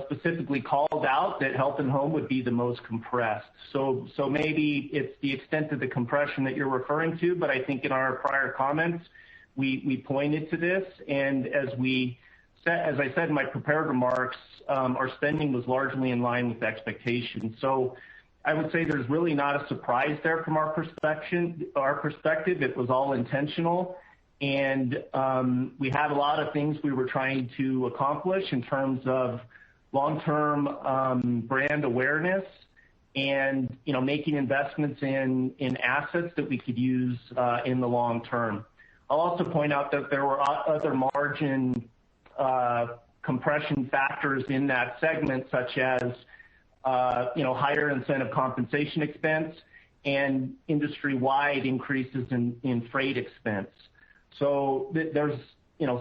specifically called out that health and home would be the most compressed. So maybe it's the extent of the compression that you're referring to, but I think in our prior comments, we pointed to this. And as I said in my prepared remarks, our spending was largely in line with expectations. So I would say there's really not a surprise there from our perspective. It was all intentional. And we had a lot of things we were trying to accomplish in terms of long-term brand awareness and making investments in assets that we could use in the long term. I'll also point out that there were other margin compression factors in that segment, such as higher incentive compensation expense and industry-wide increases in freight expense. So there's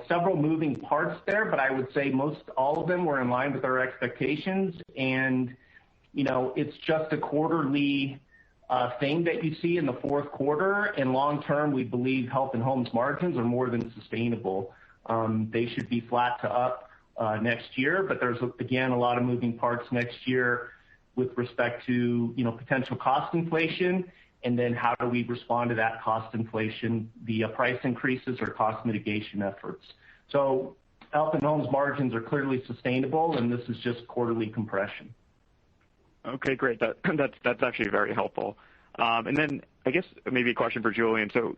several moving parts there, but I would say most all of them were in line with our expectations. And it's just a quarterly thing that you see in the fourth quarter. And long term, we believe health and home's margins are more than sustainable. They should be flat to up next year, but there's again a lot of moving parts next year with respect to potential cost inflation, and then how do we respond to that cost inflation via price increases or cost mitigation efforts. So health and home's margins are clearly sustainable, and this is just quarterly compression. Okay, great. That's actually very helpful. And then I guess maybe a question for Julian. So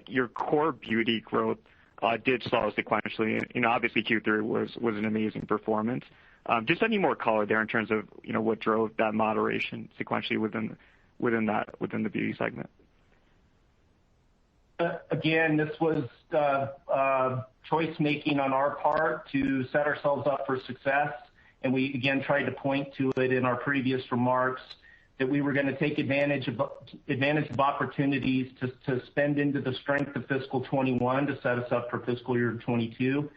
your core beauty growth did slow sequentially, and obviously Q3 was an amazing performance. Just any more color there in terms of what drove that moderation sequentially within the beauty segment? Again, this was choice making on our part to set ourselves up for success, and we again tried to point to it in our previous remarks that we were going to take advantage of opportunities to spend into the strength of fiscal 21 to set us up for fiscal year 22.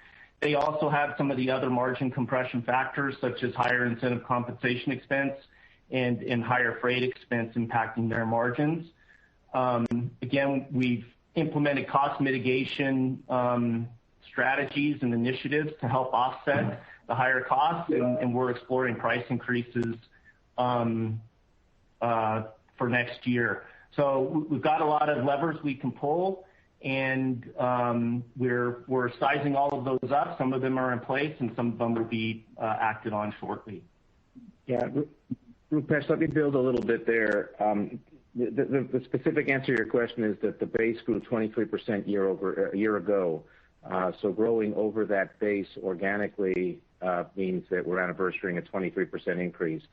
They also had some of the other margin compression factors, such as higher incentive compensation expense and higher freight expense impacting their margins. Again, we've implemented cost mitigation strategies and initiatives to help offset the higher costs, and we're exploring price increases for next year. So we've got a lot of levers we can pull, and we're sizing all of those up. Some of them are in place, and some of them will be acted on shortly. Yeah, Rupesh, let me build a little bit there. The specific answer to your question is that the base grew 23% a year ago. So growing over that base organically means that we're anniversarying a 23% increase.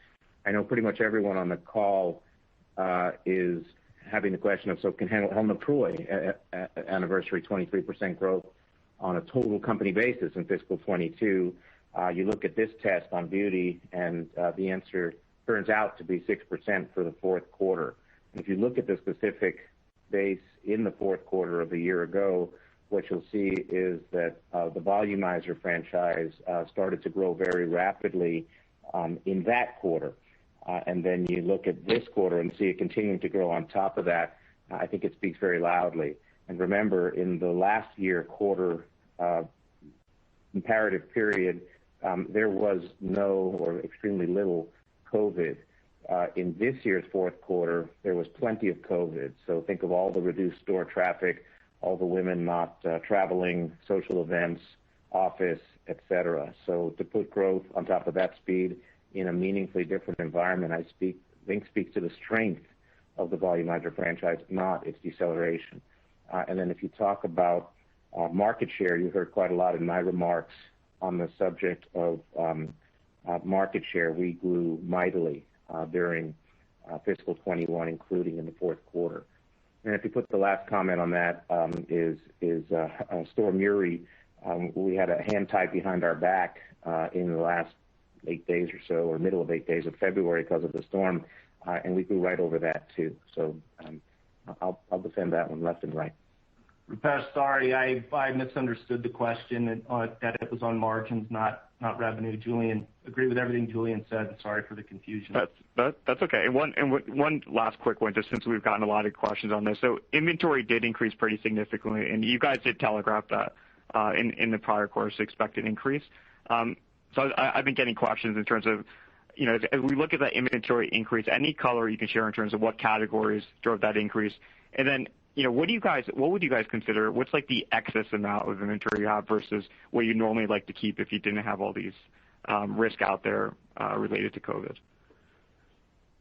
I know pretty much everyone on the call is having the question of, so can Helen of Troy anniversary 23% growth on a total company basis in fiscal 22? You look at this test on beauty, and the answer turns out to be 6% for the fourth quarter. And if you look at the specific base in the fourth quarter of a year ago, what you'll see is that the Volumizer franchise started to grow very rapidly in that quarter. And then you look at this quarter and see it continuing to grow on top of that. I think it speaks very loudly. And remember, in the last year quarter comparative period, there was no or extremely little COVID. In this year's fourth quarter, there was plenty of COVID. So think of all the reduced store traffic, all the women not traveling, social events, office, etc. So to put growth on top of that speed in a meaningfully different environment, I think speaks to the strength of the Volumizer franchise, not its deceleration. And then if you talk about market share, you heard quite a lot in my remarks on the subject of market share. We grew mightily during fiscal 21, including in the fourth quarter. And if you put the last comment on that is Storm Uri. We had a hand tied behind our back in the last 8 days or so, or middle of 8 days of February because of the storm, and we grew right over that too. So I'll defend that one left and right. Rupesh, sorry, I misunderstood the question that it was on margins, not revenue. Julian, agree with everything Julian said. Sorry for the confusion. That's okay. And one last quick one, just since we've gotten a lot of questions on this. So inventory did increase pretty significantly, and you guys did telegraph that in the prior quarter's expected increase. So I've been getting questions in terms of, as we look at that inventory increase, any color you can share in terms of what categories drove that increase, and then what would you guys consider? What's like the excess amount of inventory you have versus what you normally like to keep if you didn't have all these risk out there related to COVID?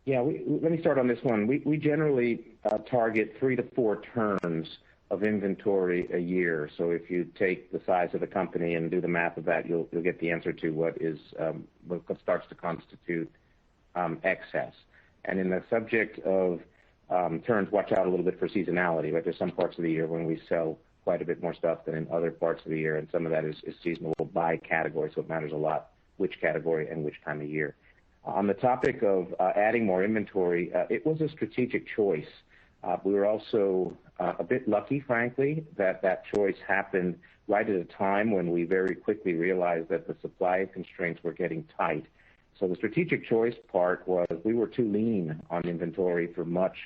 Yeah, let me start on this one. We generally target 3 to 4 turns of inventory a year. So if you take the size of the company and do the math of that, you'll get the answer to what starts to constitute excess. And in the subject of turns, watch out a little bit for seasonality. Right? There's some parts of the year when we sell quite a bit more stuff than in other parts of the year, and some of that is seasonal by category, so it matters a lot which category and which time of year. On the topic of adding more inventory, it was a strategic choice. We were also a bit lucky, frankly, that choice happened right at a time when we very quickly realized that the supply constraints were getting tight. So the strategic choice part was we were too lean on inventory for much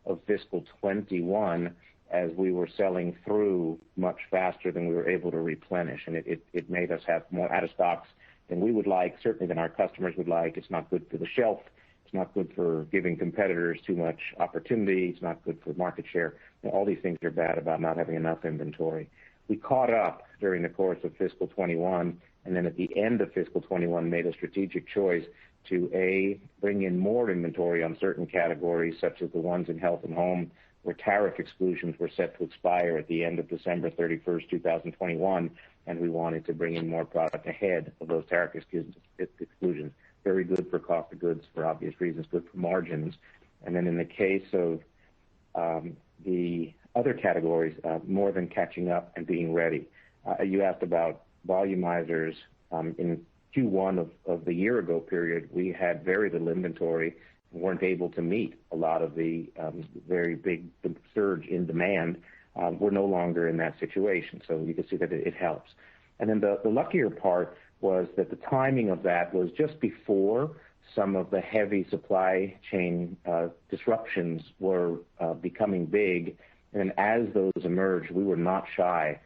of fiscal 21 as we were selling through much faster than we were able to replenish. And it made us have more out of stocks than we would like, certainly than our customers would like. It's not good for the shelf. It's not good for giving competitors too much opportunity. It's not good for market share. All these things are bad about not having enough inventory. We caught up during the course of fiscal 21, and then at the end of fiscal 21 made a strategic choice to bring in more inventory on certain categories, such as the ones in health and home, where tariff exclusions were set to expire at the end of December 31st, 2021, and we wanted to bring in more product ahead of those tariff exclusions. Very good for cost of goods for obvious reasons, good for margins. And then in the case of the other categories, more than catching up and being ready. You asked about volumizers. In Q1 of the year ago period, we had very little inventory and weren't able to meet a lot of the very big surge in demand. We're no longer in that situation, so you can see that it helps. And then the luckier part was that the timing of that was just before some of the heavy supply chain disruptions were becoming big. And as those emerged, we were not shy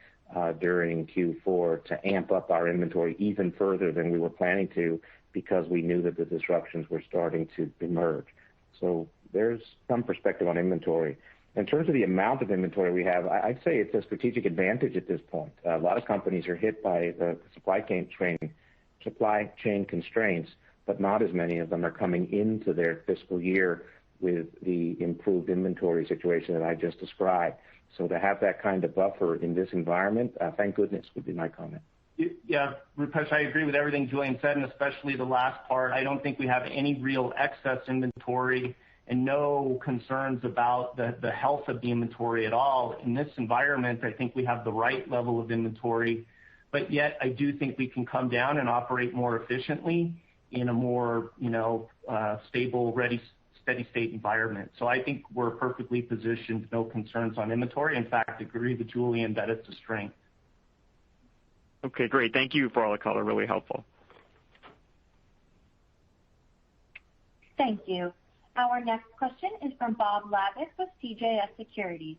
during Q4 to amp up our inventory even further than we were planning to, because we knew that the disruptions were starting to emerge. So there's some perspective on inventory. In terms of the amount of inventory we have, I'd say it's a strategic advantage at this point. A lot of companies are hit by the supply chain constraints, but not as many of them are coming into their fiscal year with the improved inventory situation that I just described. So to have that kind of buffer in this environment, thank goodness, would be my comment. Yeah, Rupesh, I agree with everything Julian said, and especially the last part. I don't think we have any real excess inventory and no concerns about the health of the inventory at all. In this environment, I think we have the right level of inventory, but yet I do think we can come down and operate more efficiently in a more stable, ready, steady state environment. So I think we're perfectly positioned, no concerns on inventory. In fact, agree with Julian that it's a strength. Okay, great. Thank you for all the color. Really helpful. Thank you. Our next question is from Bob Labick with CJS Securities.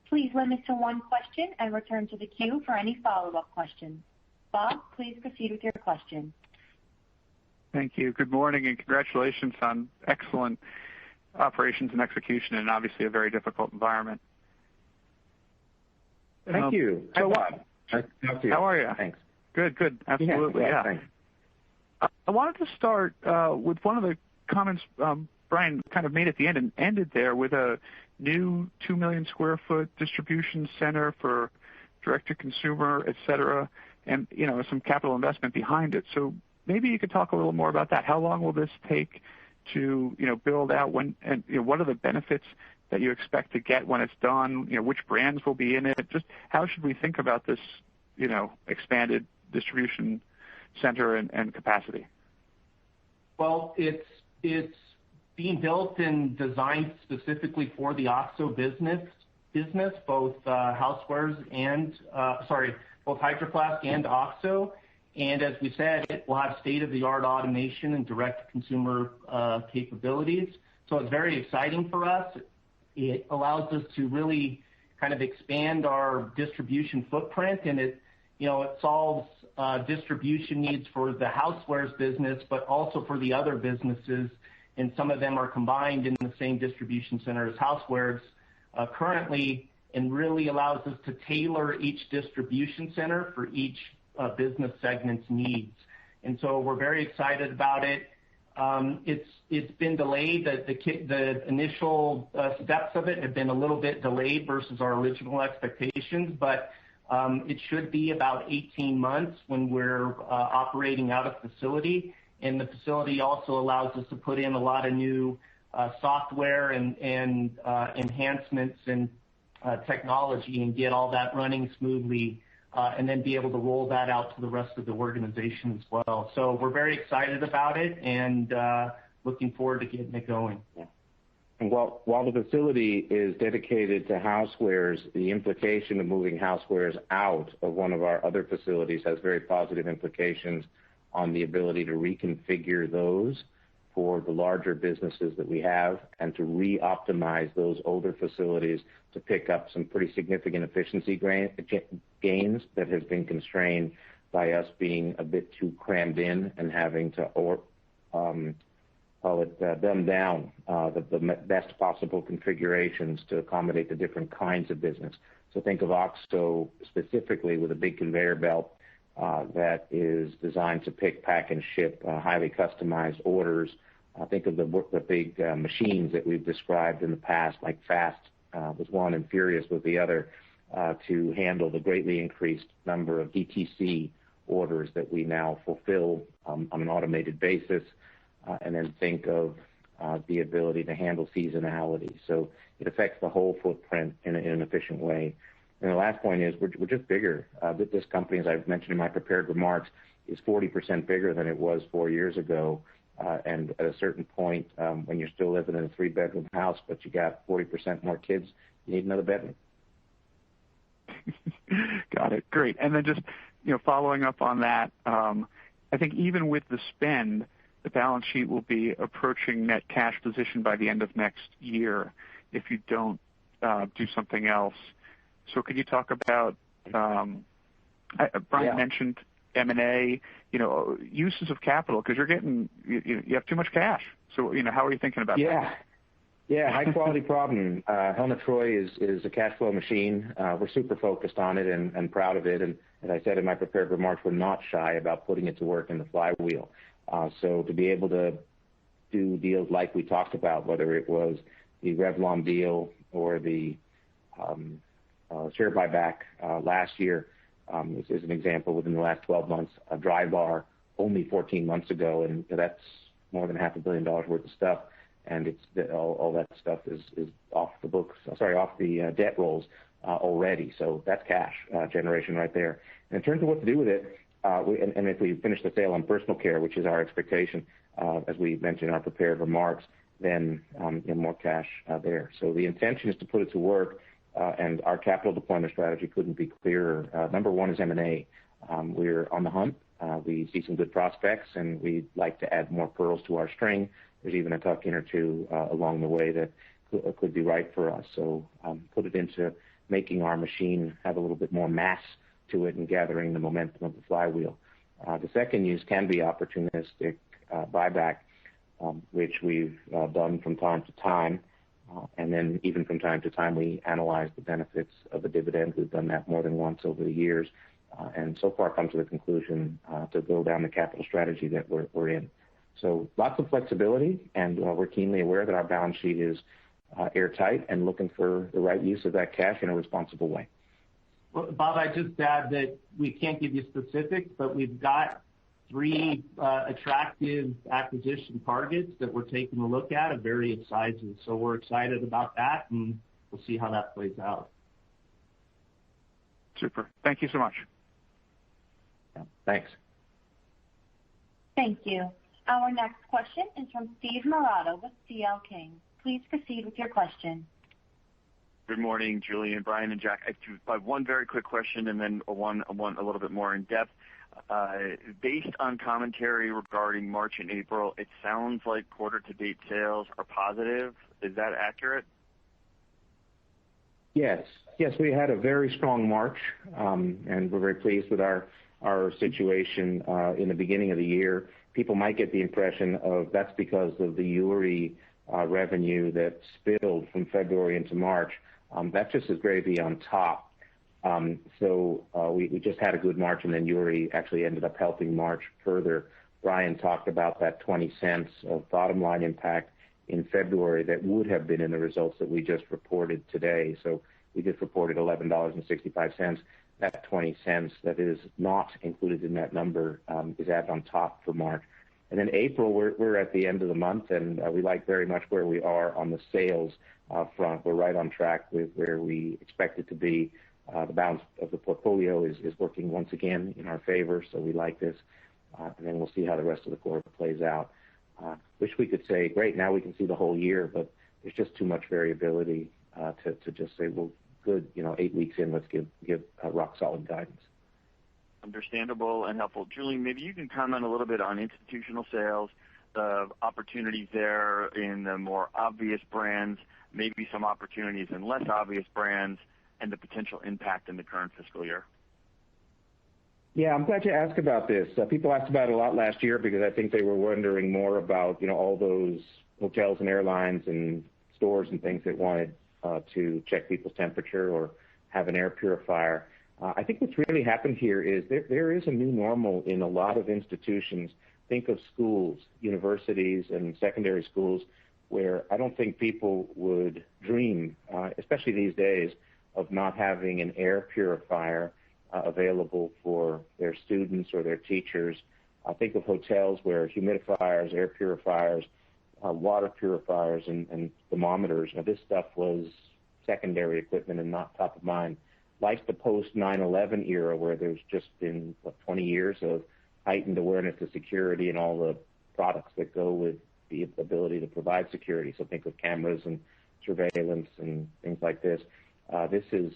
Please limit to one question and return to the queue for any follow-up questions. Bob, please proceed with your question. Thank you. Good morning and congratulations on excellent operations and execution in obviously a very difficult environment. Thank you. Hi, Bob. Nice to talk to you. How are you? Thanks. Good. Absolutely. Yeah. Thanks. I wanted to start with one of the comments Brian kind of made at the end and ended there with a new 2 million square foot distribution center for direct-to-consumer, et cetera, and some capital investment behind it. So maybe you could talk a little more about that. How long will this take to build out? And what are the benefits that you expect to get when it's done? Which brands will be in it? Just how should we think about this expanded distribution center and capacity? Well, it's being built and designed specifically for the OXO business, both housewares and both Hydro Flask and OXO. And as we said, it will have state-of-the-art automation and direct-to-consumer capabilities. So it's very exciting for us. It allows us to really kind of expand our distribution footprint, and it it solves distribution needs for the housewares business, but also for the other businesses, and some of them are combined in the same distribution center as housewares currently, and really allows us to tailor each distribution center for each business segment's needs. And so we're very excited about it. It's been delayed. The initial steps of it have been a little bit delayed versus our original expectations, but it should be about 18 months when we're operating out of facility. And the facility also allows us to put in a lot of new software and enhancements and technology and get all that running smoothly, and then be able to roll that out to the rest of the organization as well. So we're very excited about it and looking forward to getting it going. Yeah. And while the facility is dedicated to housewares, the implication of moving housewares out of one of our other facilities has very positive implications on the ability to reconfigure those for the larger businesses that we have, and to re-optimize those older facilities to pick up some pretty significant efficiency gains that has been constrained by us being a bit too crammed in and having to dumb down the best possible configurations to accommodate the different kinds of business. So think of OXO specifically with a big conveyor belt that is designed to pick, pack, and ship highly customized orders. Think of the big machines that we've described in the past, like Fast was one and Furious was the other, to handle the greatly increased number of DTC orders that we now fulfill on an automated basis. And then think of the ability to handle seasonality. So it affects the whole footprint in an efficient way. And the last point is we're just bigger. This company, as I've mentioned in my prepared remarks, is 40% bigger than it was 4 years ago. And at a certain point, when you're still living in a 3-bedroom house, but you got 40% more kids, you need another bedroom. Got it. Great. And then just following up on that, I think even with the spend, the balance sheet will be approaching net cash position by the end of next year if you don't do something else. So could you talk about, Brian mentioned M&A, uses of capital, because you have too much cash. So, how are you thinking about that? Yeah, high quality problem. Helen of Troy is a cash flow machine. We're super focused on it and proud of it. And as I said in my prepared remarks, we're not shy about putting it to work in the flywheel. So to be able to do deals like we talked about, whether it was the Revlon deal or the share buyback last year, this is an example within the last 12 months, a Drybar only 14 months ago, and that's more than $500 million worth of stuff, and all that stuff is off the books, off the debt rolls already. So that's cash generation right there. And in terms of what to do with it, and if we finish the sale on personal care, which is our expectation, as we mentioned in our prepared remarks, then more cash there. So the intention is to put it to work, and our capital deployment strategy couldn't be clearer. Number one is M&A. We're on the hunt. We see some good prospects, and we'd like to add more pearls to our string. There's even a tuck-in or two along the way that could be right for us. So put it into making our machine have a little bit more mass to it and gathering the momentum of the flywheel. The second use can be opportunistic buyback, which we've done from time to time. And then even from time to time, we analyze the benefits of the dividend. We've done that more than once over the years. And so far come to the conclusion to go down the capital strategy that we're in. So lots of flexibility, and we're keenly aware that our balance sheet is airtight and looking for the right use of that cash in a responsible way. Well, Bob, I just add that we can't give you specifics, but we've got 3 attractive acquisition targets that we're taking a look at of various sizes. So we're excited about that, and we'll see how that plays out. Super. Thank you so much. Yeah, thanks. Thank you. Our next question is from Steve Marotta with C.L. King. Please proceed with your question. Good morning, Julie and Brian and Jack. I have one very quick question and then one a little bit more in depth. Based on commentary regarding March and April, it sounds like quarter-to-date sales are positive. Is that accurate? Yes, we had a very strong March, and we're very pleased with our situation in the beginning of the year. People might get the impression of that's because of the URI revenue that spilled from February into March. That's just as gravy on top. We just had a good March, and then URI actually ended up helping March further. Brian talked about that 20 cents of bottom line impact in February that would have been in the results that we just reported today. So we just reported $11.65. That 20 cents that is not included in that number is added on top for March. And then April, we're at the end of the month, and we like very much where we are on the sales front. We're right on track with where we expect it to be. The balance of the portfolio is working once again in our favor, so we like this. And then we'll see how the rest of the quarter plays out. Wish we could say, great, now we can see the whole year, but there's just too much variability to just say, well, good, 8 weeks in, let's give rock solid guidance. Understandable and helpful. Julie, maybe you can comment a little bit on institutional sales, the opportunities there in the more obvious brands, maybe some opportunities in less obvious brands, and the potential impact in the current fiscal year. Yeah, I'm glad you asked about this. People asked about it a lot last year because I think they were wondering more about, all those hotels and airlines and stores and things that wanted to check people's temperature or have an air purifier. I think what's really happened here is there is a new normal in a lot of institutions. Think of schools, universities, and secondary schools, where I don't think people would dream, especially these days, of not having an air purifier available for their students or their teachers. Think of hotels where humidifiers, air purifiers, water purifiers, and thermometers. This stuff was secondary equipment and not top of mind. Like the post 9/11 era, where there's just been 20 years of heightened awareness of security and all the products that go with the ability to provide security. So think of cameras and surveillance and things like this. This is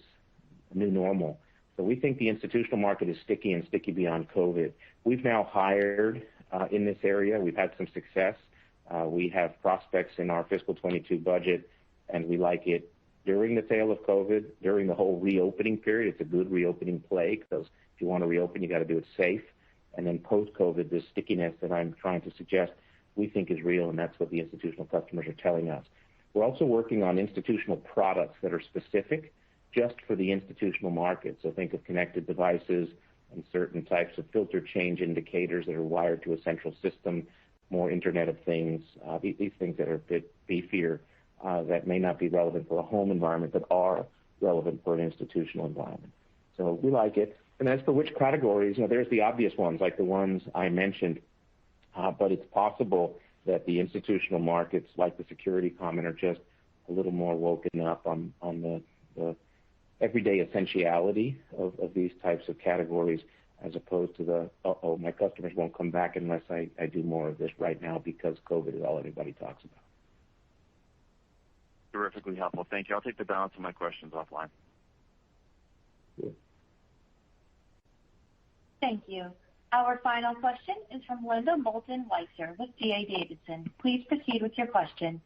a new normal. So we think the institutional market is sticky and sticky beyond COVID. We've now hired in this area. We've had some success. We have prospects in our fiscal 22 budget, and we like it during the tail of COVID, during the whole reopening period. It's a good reopening play because if you want to reopen, you got to do it safe. And then post-COVID, this stickiness that I'm trying to suggest, we think is real, and that's what the institutional customers are telling us. We're also working on institutional products that are specific just for the institutional market. So think of connected devices and certain types of filter change indicators that are wired to a central system, more Internet of Things, these things that are a bit beefier that may not be relevant for a home environment but are relevant for an institutional environment. So we like it. And as for which categories, there's the obvious ones like the ones I mentioned, but it's possible that the institutional markets, like the security comment, are just a little more woken up on the everyday essentiality of these types of categories, as opposed to the, my customers won't come back unless I do more of this right now because COVID is all everybody talks about. Terrifically helpful. Thank you. I'll take the balance of my questions offline. Good. Thank you. Our final question is from Linda Bolton Weiser with D.A. Davidson. Please proceed with your question.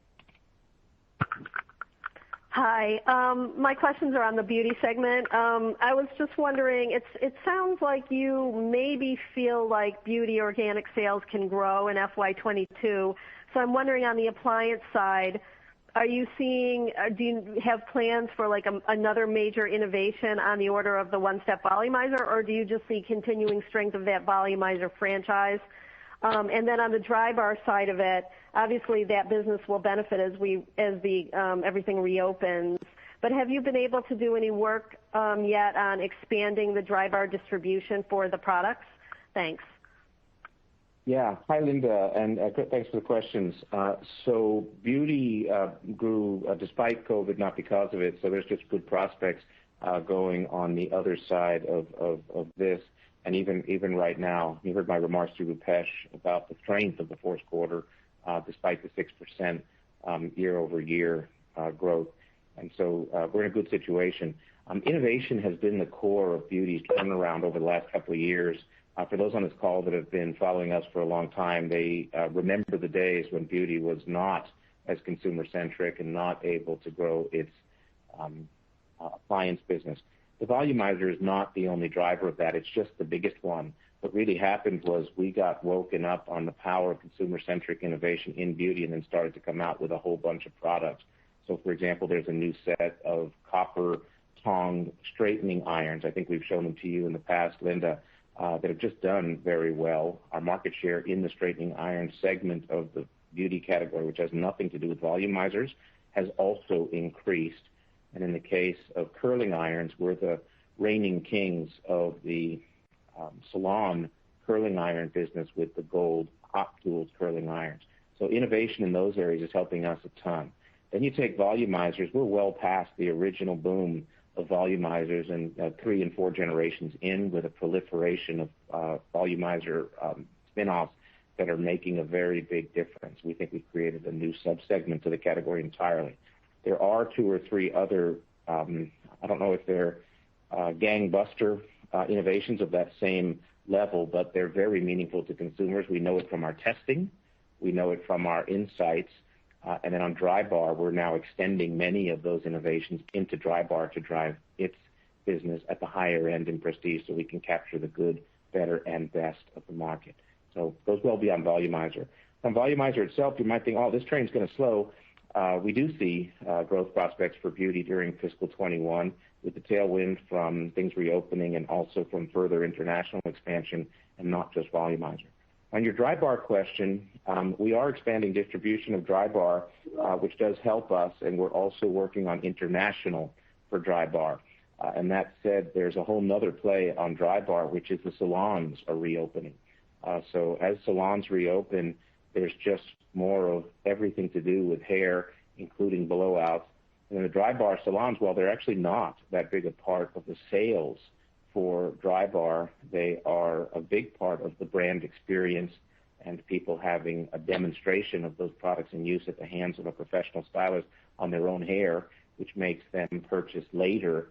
Hi. My questions are on the beauty segment. I was just wondering, it sounds like you maybe feel like beauty organic sales can grow in FY22. So I'm wondering on the appliance side, do you have plans for like another major innovation on the order of the one-step volumizer, or do you just see continuing strength of that volumizer franchise? And then on the dry bar side of it, obviously that business will benefit as everything reopens. But have you been able to do any work yet on expanding the dry bar distribution for the products? Thanks. Yeah. Hi, Linda, and thanks for the questions. So beauty grew despite COVID, not because of it. So there's just good prospects going on the other side of this. And even right now, you heard my remarks to Rupesh about the strength of the fourth quarter, despite the 6% year-over-year growth. And so we're in a good situation. Innovation has been the core of beauty's turnaround over the last couple of years. For those on this call that have been following us for a long time, they remember the days when beauty was not as consumer-centric and not able to grow its appliance business. The volumizer is not the only driver of that. It's just the biggest one. What really happened was we got woken up on the power of consumer-centric innovation in beauty and then started to come out with a whole bunch of products. So, for example, there's a new set of copper tong straightening irons. I think we've shown them to you in the past, Linda, that have just done very well. Our market share in the straightening iron segment of the beauty category, which has nothing to do with volumizers, has also increased. And in the case of curling irons, we're the reigning kings of the salon curling iron business with the gold Hot Tools curling irons. So innovation in those areas is helping us a ton. Then you take volumizers, we're well past the original boom of volumizers and 3 and 4 generations in with a proliferation of volumizer spin-offs that are making a very big difference. We think we've created a new subsegment to the category entirely. There are 2 or 3 other, I don't know if they're gangbuster innovations of that same level, but they're very meaningful to consumers. We know it from our testing. We know it from our insights. And then on Drybar, we're now extending many of those innovations into Drybar to drive its business at the higher end in prestige so we can capture the good, better, and best of the market. So it goes well beyond volumizer. On volumizer itself, you might think, oh, this train's going to slow. We do see growth prospects for beauty during fiscal 21 with the tailwind from things reopening and also from further international expansion and not just volumizer. On your Drybar question, we are expanding distribution of Drybar, which does help us, and we're also working on international for Drybar. And that said, there's a whole nother play on Drybar, which is the salons are reopening. So as salons reopen, there's just more of everything to do with hair, including blowouts. And the Drybar salons, while they're actually not that big a part of the sales for Drybar, they are a big part of the brand experience and people having a demonstration of those products in use at the hands of a professional stylist on their own hair, which makes them purchase later,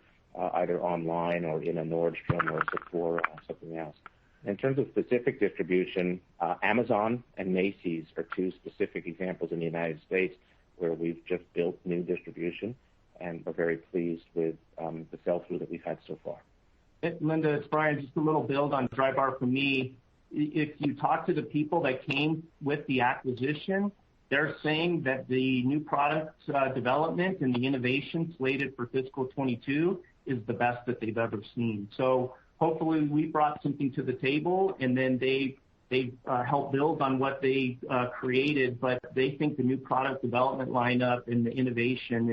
either online or in a Nordstrom or Sephora or something else. In terms of specific distribution, Amazon and Macy's are 2 specific examples in the United States where we've just built new distribution, and we're very pleased with the sell-through that we've had so far. Linda, it's Brian. Just a little build on Drybar for me. If you talk to the people that came with the acquisition, they're saying that the new product development and the innovation slated for fiscal 22 is the best that they've ever seen. So hopefully we brought something to the table, and then they helped build on what they created, but they think the new product development lineup and the innovation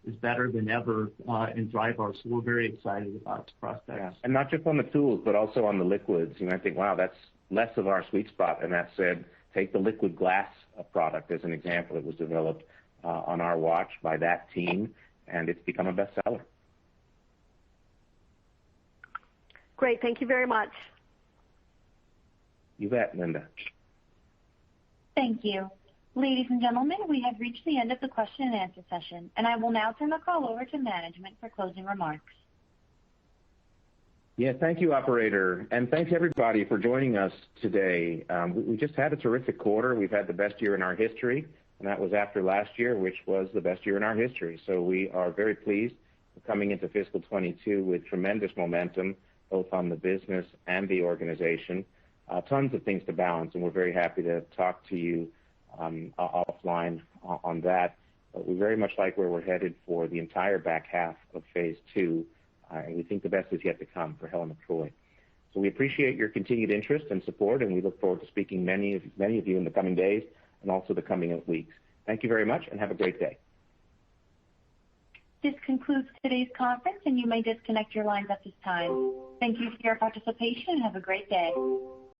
is better than ever in Drybar. So we're very excited about its prospects. Yeah. And not just on the tools, but also on the liquids. You might think, wow, that's less of our sweet spot. And that said, take the liquid glass product as an example. It was developed on our watch by that team, and it's become a bestseller. Great. Thank you very much. You bet, Linda. Thank you. Ladies and gentlemen, we have reached the end of the question and answer session, and I will now turn the call over to management for closing remarks. Yeah, thank you, operator, and thanks everybody for joining us today. We just had a terrific quarter. We've had the best year in our history, and that was after last year, which was the best year in our history. So we are very pleased coming into fiscal 22 with tremendous momentum, both on the business and the organization. Tons of things to balance, and we're very happy to talk to you offline on that. But we very much like where we're headed for the entire back half of phase 2, and we think the best is yet to come for Helen of Troy. So we appreciate your continued interest and support, and we look forward to speaking many of you in the coming days and also the coming weeks. Thank you very much, and have a great day. This concludes today's conference, and you may disconnect your lines at this time. Thank you for your participation, and have a great day.